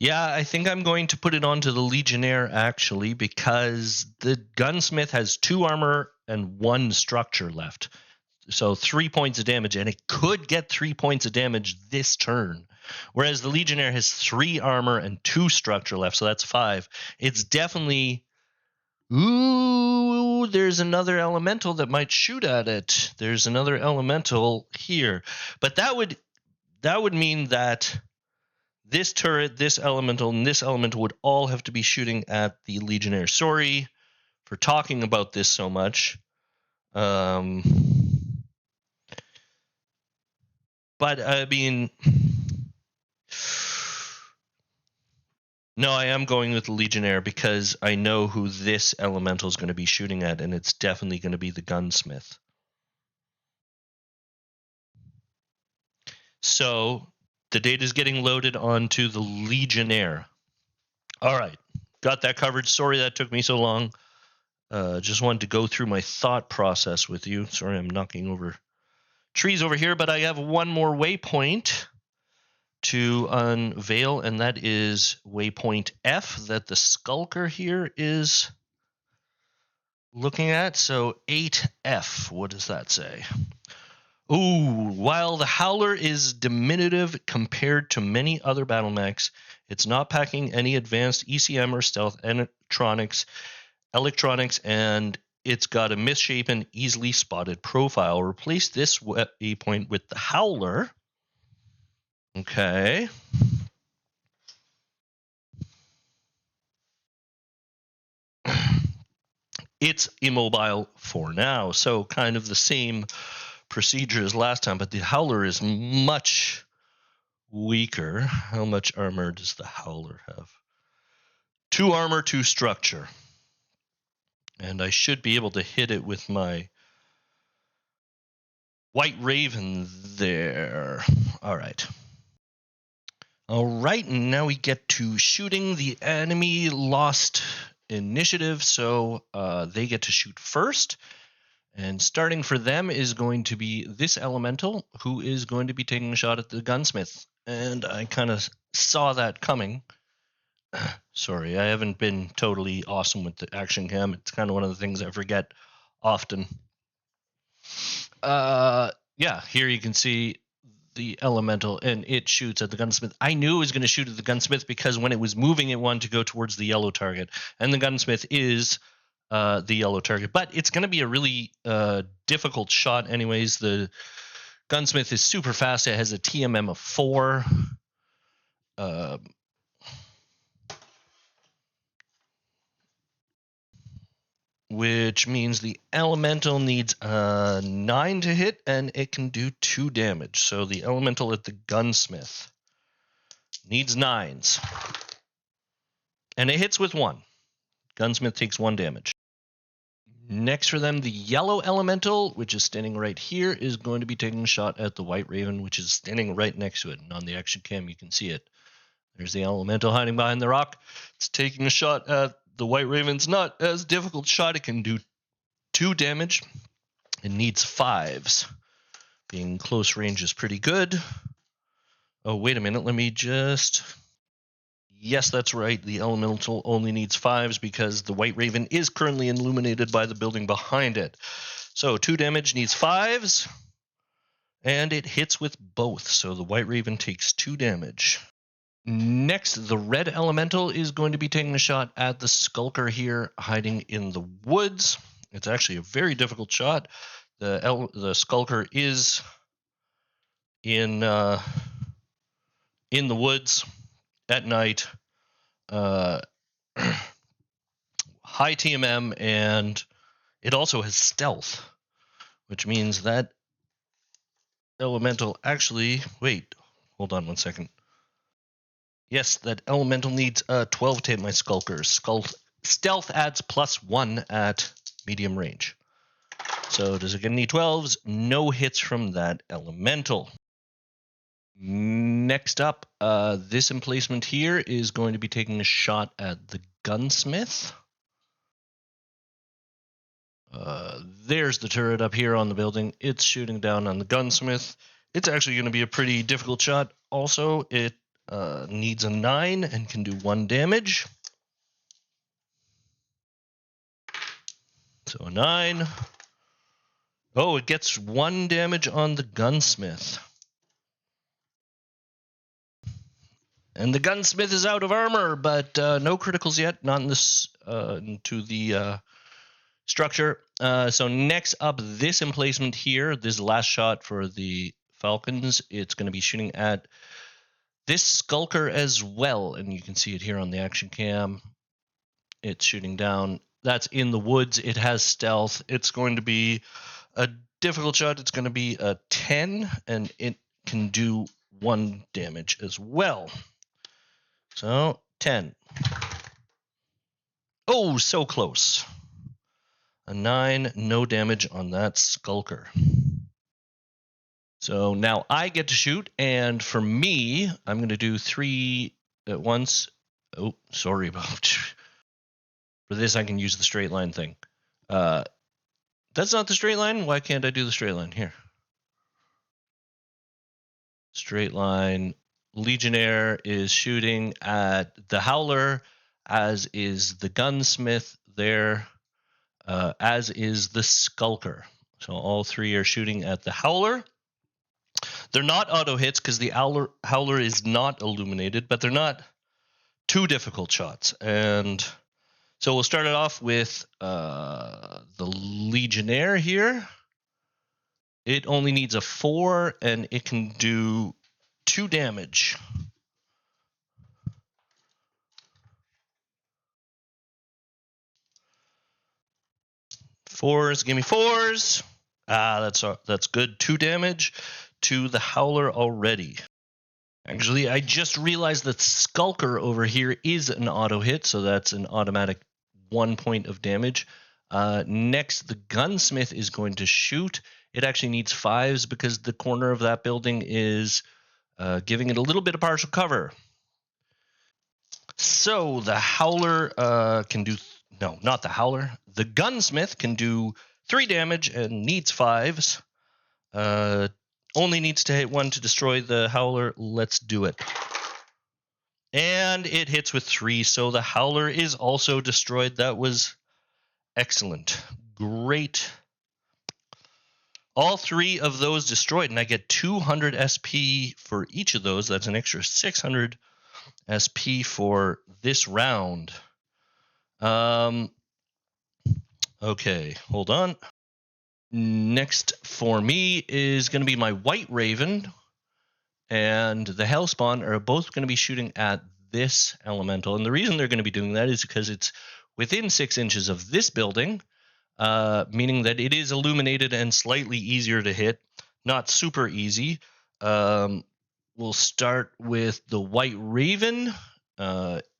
Yeah, I think I'm going to put it onto the Legionnaire, actually, because the Gunsmith has 2 armor and 1 structure left. So 3 points of damage, and it could get 3 points of damage this turn. Whereas the Legionnaire has 3 armor and 2 structure left, so that's 5. It's definitely... Ooh, there's another elemental that might shoot at it. There's another elemental here. But that would mean that this turret, this elemental, and this elemental would all have to be shooting at the Legionnaire. Sorry for talking about this so much. But, I mean... No, I am going with the Legionnaire because I know who this elemental is going to be shooting at, and it's definitely going to be the Gunsmith. So... the data is getting loaded onto the Legionnaire. All right. Got that covered. Sorry that took me so long. Just wanted to go through my thought process with you. Sorry I'm knocking over trees over here, but I have one more waypoint to unveil, and that is waypoint F that the Skulker here is looking at. So 8F, what does that say? Ooh, while the Howler is diminutive compared to many other battle mechs, it's not packing any advanced ECM or stealth electronics, and it's got a misshapen, easily spotted profile. Replace this waypoint with the Howler. Okay. It's immobile for now, so kind of the same procedure as last time, but the Howler is much weaker. How much armor does the Howler have? 2 armor, 2 structure. And I should be able to hit it with my White Raven there. All right. All right, and now we get to shooting. The enemy lost initiative, so they get to shoot first. And starting for them is going to be this elemental, who is going to be taking a shot at the Gunsmith. And I kind of saw that coming. Sorry, I haven't been totally awesome with the action cam. It's kind of one of the things I forget often. Yeah, here you can see the elemental, and it shoots at the Gunsmith. I knew it was going to shoot at the Gunsmith because when it was moving, it wanted to go towards the yellow target. And the Gunsmith is... the yellow target, but it's going to be a really difficult shot anyways. The Gunsmith is super fast. It has a TMM of 4. Which means the elemental needs 9 to hit, and it can do 2 damage. So the elemental at the Gunsmith needs 9s. And it hits with 1. Gunsmith takes 1 damage. Next for them, the yellow elemental, which is standing right here, is going to be taking a shot at the White Raven, which is standing right next to it. And on the action cam, you can see it. There's the elemental hiding behind the rock. It's taking a shot at the White Raven's not as difficult shot. It can do 2 damage. It needs 5s. Being close range is pretty good. Oh, wait a minute. Let me just... Yes, that's right. The elemental only needs 5s because the White Raven is currently illuminated by the building behind it. So 2 damage needs 5s. And it hits with both. So the White Raven takes 2 damage. Next, the red elemental is going to be taking a shot at the skulker here, hiding in the woods. It's actually a very difficult shot. The skulker is in the woods at night. High TMM, and it also has stealth, which means that elemental actually... Wait, hold on one second. Yes, that elemental needs 12 to hit my skulkers. Stealth adds +1 at medium range. So does it get any 12s? No hits from that elemental. Next up, this emplacement here is going to be taking a shot at the gunsmith. There's the turret up here on the building. It's shooting down on the gunsmith. It's actually going to be a pretty difficult shot. Also, it needs a 9 and can do 1 damage. So a 9. Oh, it gets 1 damage on the gunsmith. And the gunsmith is out of armor, but no criticals yet, not in this to the structure. So next up, this emplacement here, this last shot for the Falcons, it's going to be shooting at this skulker as well, and you can see it here on the action cam. It's shooting down. That's in the woods. It has stealth. It's going to be a difficult shot. It's going to be a 10, and it can do 1 damage as well. So 10. Oh, so close. A 9, no damage on that skulker. So now I get to shoot, and for me, I'm going to do 3 at once. Oh, sorry about... For this, I can use the straight line thing. That's not the straight line. Why can't I do the straight line? Here. Straight line. Legionnaire is shooting at the Howler, as is the gunsmith there, as is the skulker. So all 3 are shooting at the Howler. They're not auto hits because the Howler is not illuminated, but they're not too difficult shots. And so we'll start it off with the Legionnaire here. It only needs a 4, and it can do 2 damage. Fours, give me 4s. That's good. 2 damage to the Howler already. Actually, I just realized that Skulker over here is an auto hit, so that's an automatic 1 point of damage. Next, the gunsmith is going to shoot. It actually needs 5s because the corner of that building is giving it a little bit of partial cover. So the Howler can do... No, not the Howler. The gunsmith can do 3 damage and needs 5s. Only needs to hit 1 to destroy the Howler. Let's do it. And it hits with 3, so the Howler is also destroyed. That was excellent. Great. All 3 of those destroyed, and I get 200 SP for each of those. That's an extra 600 SP for this round. Okay, hold on. Next for me is going to be my White Raven and the Hellspawn are both going to be shooting at this elemental. And the reason they're going to be doing that is because it's within 6 inches of this building, meaning that it is illuminated and slightly easier to hit. Not super easy. We'll start with the White Raven.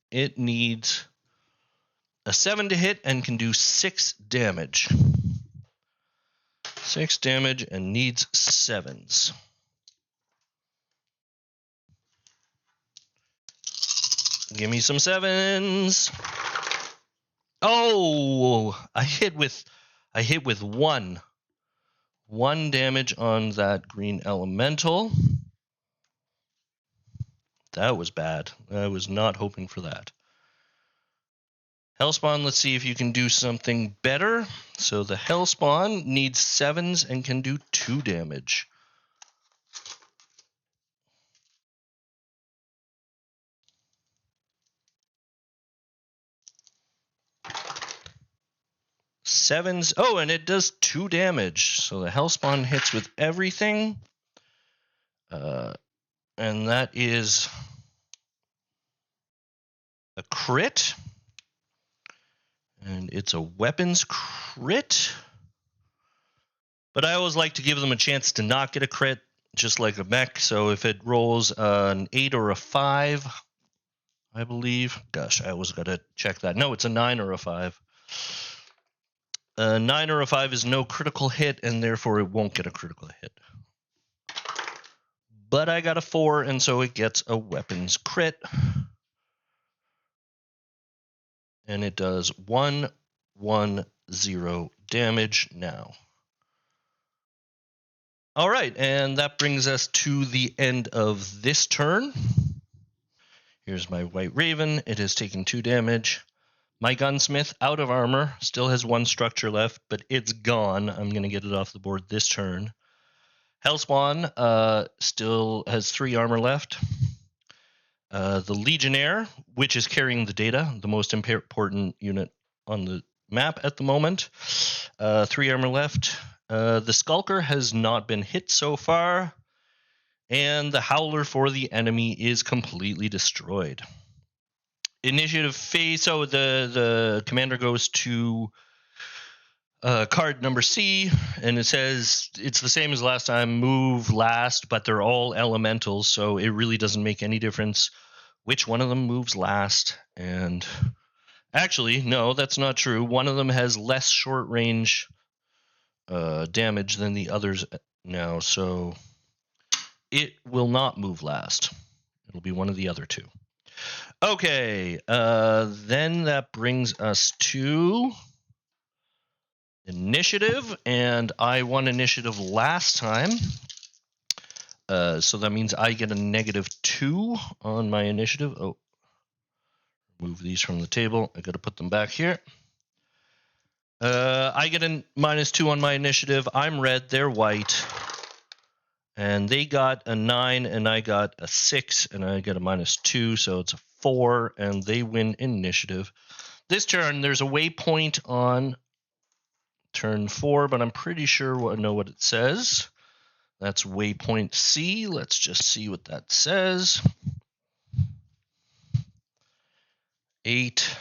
It needs a 7 to hit and can do 6 damage. 6 damage and needs 7s. Give me some 7s. Oh, I hit with 1 damage on that green elemental. That was bad. I was not hoping for that. Hellspawn, let's see if you can do something better. So the Hellspawn needs 7s and can do 2 damage. Sevens. Oh, and it does 2 damage. So the Hellspawn hits with everything. And that is a crit. And it's a weapons crit. But I always like to give them a chance to not get a crit, just like a mech. So if it rolls an 8 or a 5, I believe. Gosh, I always got to check that. No, it's a 9 or a 5. A 9 or a 5 is no critical hit, and therefore it won't get a critical hit. But I got a 4, and so it gets a weapons crit. And it does 1, 1, 0 damage now. All right, and that brings us to the end of this turn. Here's my White Raven. It has taken 2 damage. My Gunsmith, out of armor, still has 1 structure left, but it's gone. I'm going to get it off the board this turn. Hellspawn still has 3 armor left. The Legionnaire, which is carrying the data, the most important unit on the map at the moment. 3 armor left. The Skulker has not been hit so far. And the Howler for the enemy is completely destroyed. Initiative phase. So the commander goes to card number C, and it says it's the same as last time. Move last, but they're all elementals, so it really doesn't make any difference which one of them moves last. And actually, no, that's not true. One of them has less short range damage than the others now, so it will not move last. It'll be one of the other 2. Okay, then that brings us to initiative, and I won initiative last time. So that means I get a -2 on my initiative. Oh, move these from the table. I got to put them back here. I get a -2 on my initiative. I'm red, they're white. And they got a 9, and I got a 6, and I get a -2, so it's a 4, and they win initiative. This turn, there's a waypoint on turn 4, but I'm pretty sure I know what it says. That's waypoint C. Let's just see what that says. 8C.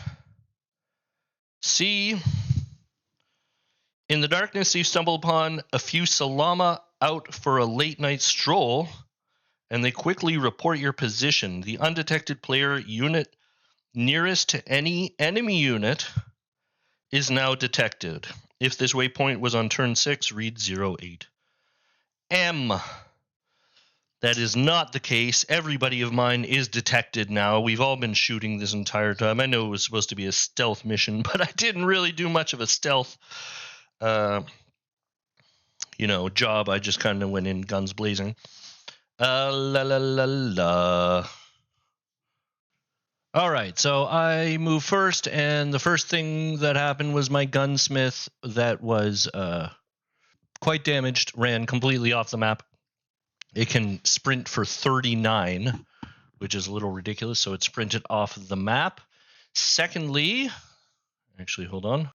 In the darkness, you stumble upon a few Salama out for a late night stroll, and they quickly report your position. The undetected player unit nearest to any enemy unit is now detected. If this waypoint was on turn 6, read 08. M. That is not the case. Everybody of mine is detected now. We've all been shooting this entire time. I know it was supposed to be a stealth mission, but I didn't really do much of a stealth job. I just kind of went in guns blazing. All right, so I moved first, and the first thing that happened was my Gunsmith that was quite damaged, ran completely off the map. It can sprint for 39, which is a little ridiculous, so it sprinted off the map. Secondly, actually, hold on.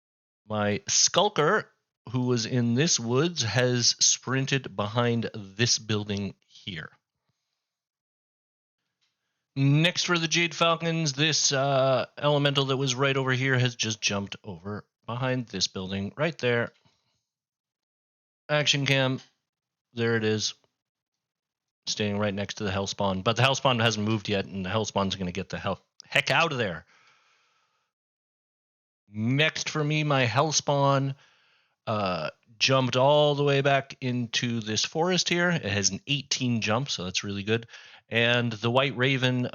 My Skulker, who was in this woods, has sprinted behind this building here. Next for the Jade Falcons, this elemental that was right over here has just jumped over behind this building right there. Action cam, there it is. Standing right next to the Hellspawn. But the Hellspawn hasn't moved yet, and the Hellspawn's going to get the heck out of there. Next for me, my Hellspawn jumped all the way back into this forest here. It has an 18 jump, so that's really good. And the White Raven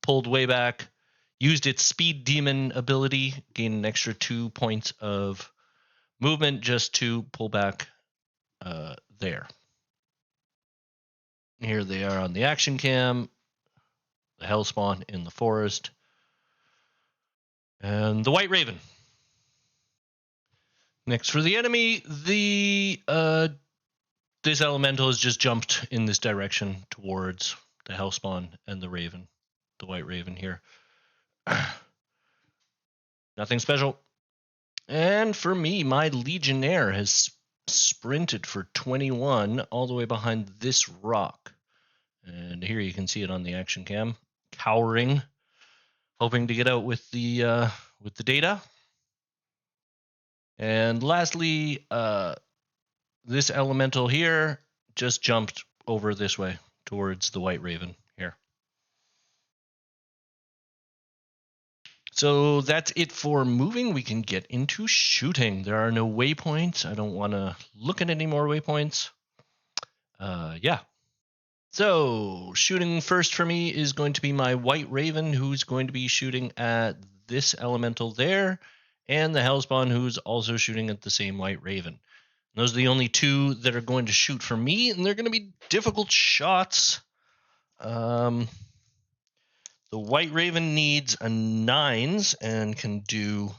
pulled way back, used its speed demon ability, gained an extra 2 points of movement just to pull back there. Here they are on the action cam, the Hellspawn in the forest, and the White Raven. Next for the enemy, this elemental has just jumped in this direction towards the Hellspawn and the Raven, the White Raven here. Nothing special. And for me, my Legionnaire has sprinted for 21 all the way behind this rock. And here you can see it on the action cam, cowering, hoping to get out with the data. And lastly, this elemental here just jumped over this way towards the White Raven here. So that's it for moving. We can get into shooting. There are no waypoints. I don't want to look at any more waypoints. Yeah. So shooting first for me is going to be my White Raven, who's going to be shooting at this elemental there, and the Hellspawn, who's also shooting at the same White Raven. Those are the only two that are going to shoot for me, and they're going to be difficult shots. The White Raven needs a 9s and can do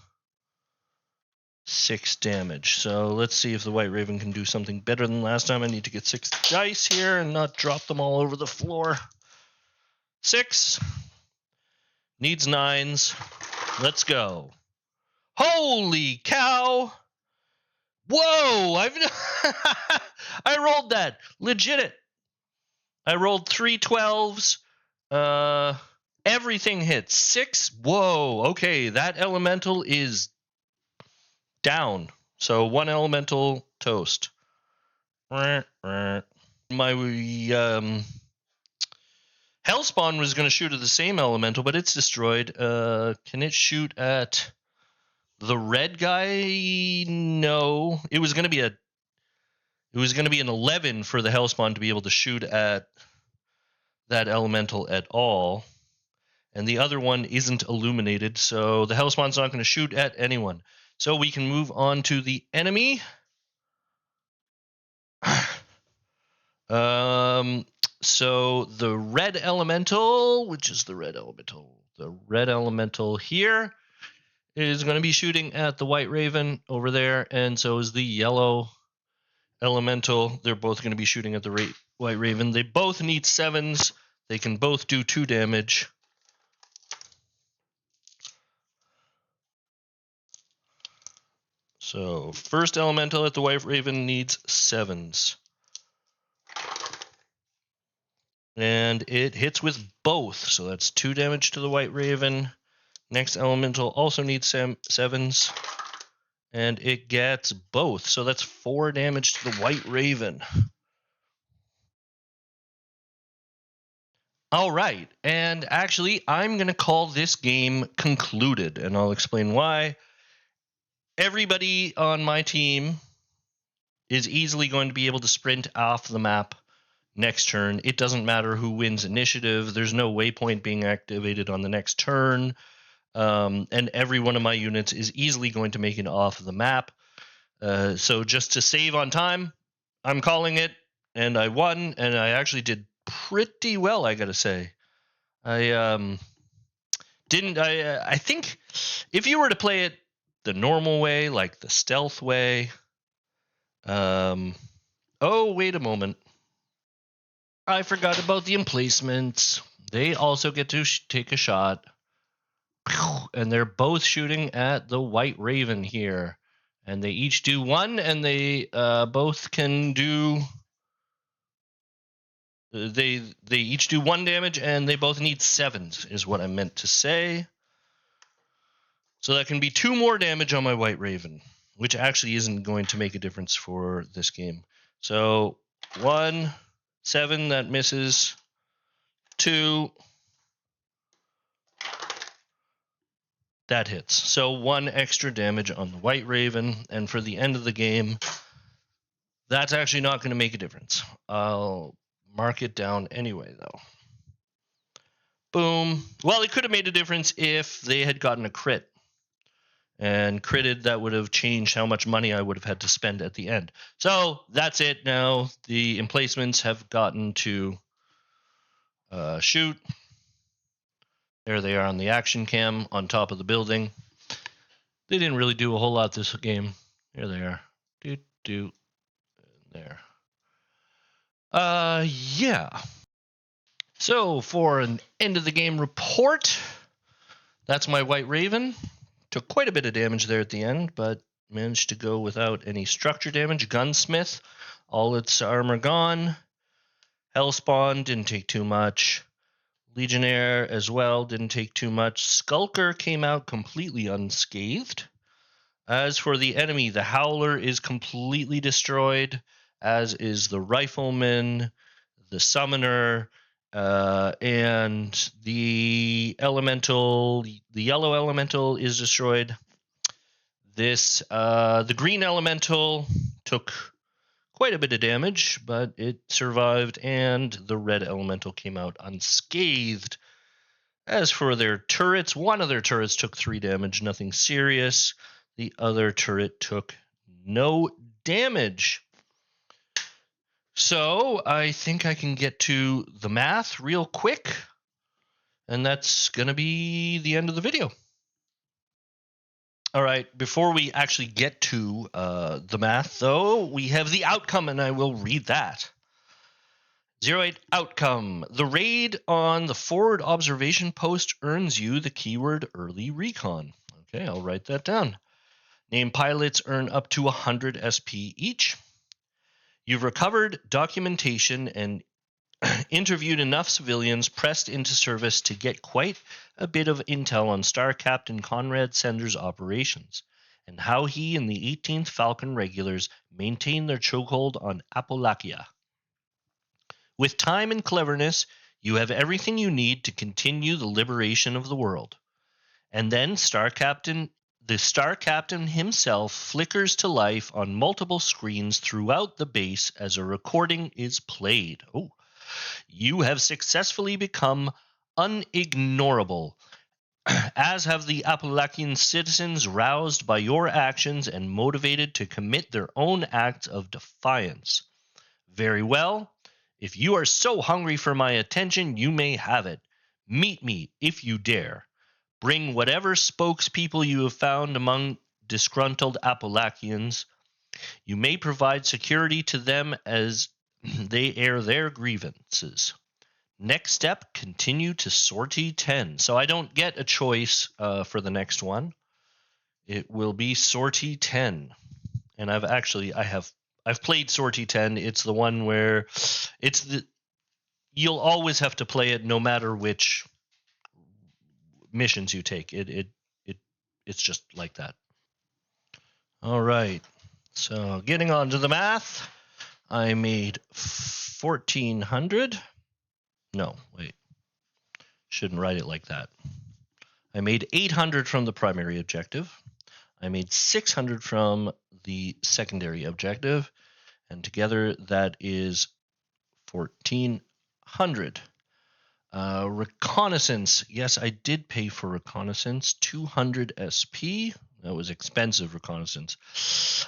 6 damage. So let's see if the White Raven can do something better than last time. I need to get 6 dice here and not drop them all over the floor. 6. Needs 9s. Let's go. Holy cow! Whoa! I rolled that. Legit it. I rolled 3 12s. Everything hits. 6. Whoa. Okay, that elemental is down. So 1 elemental toast. My Hellspawn was going to shoot at the same elemental, but it's destroyed. Can it shoot at the red guy? No. It was going to be an 11 for the Hellspawn to be able to shoot at that elemental at all. And the other one isn't illuminated, so the Hellspawn's not going to shoot at anyone. So we can move on to the enemy. So the red elemental, which is the red elemental? The red elemental here is going to be shooting at the White Raven over there, and so is the yellow elemental. They're both going to be shooting at the White Raven. They both need 7s. They can both do 2 damage. So first elemental at the White Raven needs 7s. And it hits with both. So that's 2 damage to the White Raven. Next elemental also needs 7s. And it gets both. So that's 4 damage to the White Raven. All right. And actually, I'm going to call this game concluded. And I'll explain why. Everybody on my team is easily going to be able to sprint off the map next turn. It doesn't matter who wins initiative. There's no waypoint being activated on the next turn. And every one of my units is easily going to make it off the map. So just to save on time, I'm calling it, and I won, and I actually did pretty well, I gotta say. I think if you were to play it the normal way, like the stealth way, oh, wait a moment. I forgot about the emplacements. They also get to take a shot. And they're both shooting at the White Raven here. And they each do 1, and they both can do... They each do 1 damage, and they both need 7s, is what I meant to say. So that can be 2 more damage on my White Raven, which actually isn't going to make a difference for this game. So 1, 7, that misses. 2, that hits. So 1 extra damage on the White Raven, and for the end of the game, that's actually not going to make a difference. I'll mark it down anyway, though. Boom. Well, it could have made a difference if they had gotten a crit. And critted, that would have changed how much money I would have had to spend at the end. So that's it now. The emplacements have gotten to shoot. There they are on the action cam on top of the building. They didn't really do a whole lot this game. Here they are. There. Yeah. So for an end of the game report, that's my White Raven. Took quite a bit of damage there at the end, but managed to go without any structure damage. Gunsmith, all its armor gone. Hellspawn didn't take too much. Legionnaire as well didn't take too much. Skulker came out completely unscathed. As for the enemy, the Howler is completely destroyed, as is the Rifleman, the Summoner, and the Elemental. The Yellow Elemental is destroyed. The Green Elemental took quite a bit of damage, but it survived, and the Red Elemental came out unscathed. As for their turrets, one of their turrets took 3 damage, nothing serious. The other turret took no damage. So I think I can get to the math real quick, and that's going to be the end of the video. All right, before we actually get to the math, though, we have the outcome, and I will read that. 08 outcome. The raid on the forward observation post earns you the keyword early recon. Okay, I'll write that down. Named pilots earn up to 100 SP each. You've recovered documentation and interviewed enough civilians pressed into service to get quite a bit of intel on Star Captain Conrad Sender's operations and how he and the 18th Falcon regulars maintain their chokehold on Apolachia. With time and cleverness, you have everything you need to continue the liberation of the world. And then the Star Captain himself flickers to life on multiple screens throughout the base as a recording is played. Oh, you have successfully become unignorable, as have the Apolachian citizens roused by your actions and motivated to commit their own acts of defiance. Very well. If you are so hungry for my attention, you may have it. Meet me if you dare. Bring whatever spokespeople you have found among disgruntled Apolachians. You may provide security to them as they air their grievances. Next step, continue to sortie 10. So I don't get a choice for the next one. It will be sortie 10. And I've played sortie 10. It's the one where you'll always have to play it no matter which missions you take. It's just like that. All right. So getting on to the math, I made 1,400. No, wait. Shouldn't write it like that. I made 800 from the primary objective. I made 600 from the secondary objective. And together that is 1,400. Reconnaissance. Yes, I did pay for reconnaissance. 200 SP. That was expensive reconnaissance.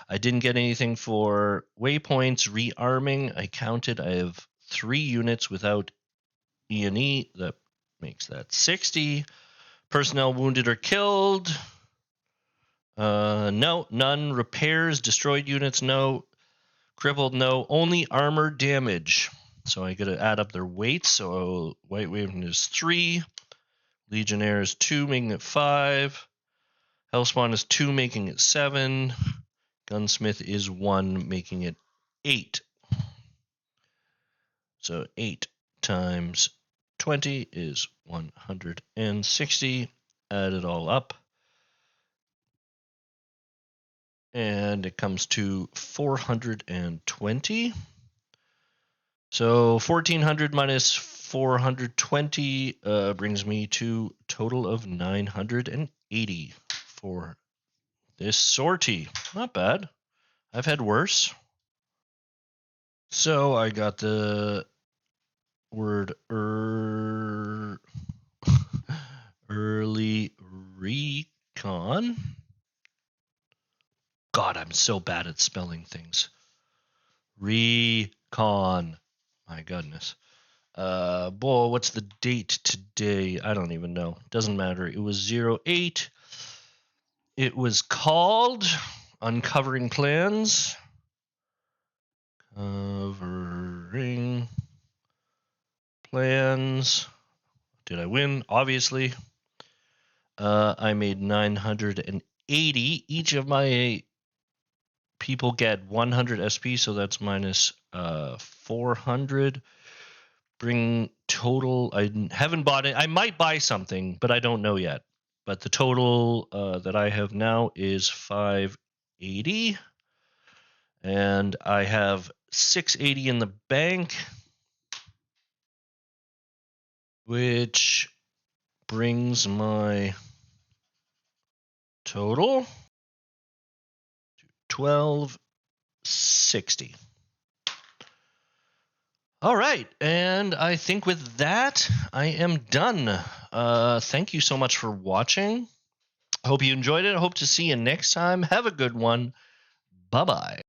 I didn't get anything for waypoints. Rearming. I counted. I have 3 units without E&E. That makes that 60. Personnel wounded or killed. No, none. Repairs. Destroyed units. No. Crippled. No. Only armor damage. So I got to add up their weights. So White Raven is 3. Legionnaire is 2, making it 5. Hellspawn is 2, making it 7. Gunsmith is 1, making it 8. So 8 times 20 is 160. Add it all up. And it comes to 420. So 1,400 minus 420 brings me to a total of 980 for this sortie. Not bad. I've had worse. So I got the word early recon. God, I'm so bad at spelling things. Recon. My goodness. Boy, what's the date today? I don't even know. Doesn't matter. It was 08. It was called Uncovering Plans. Covering Plans. Did I win? Obviously. I made 980. Each of my people get 100 SP, so that's minus 400. Bring total. I haven't bought it. I might buy something, but I don't know yet. But the total that I have now is 580. And I have 680 in the bank, which brings my total to 1260. All right, and I think with that, I am done. Thank you so much for watching. Hope you enjoyed it. Hope to see you next time. Have a good one. Bye-bye.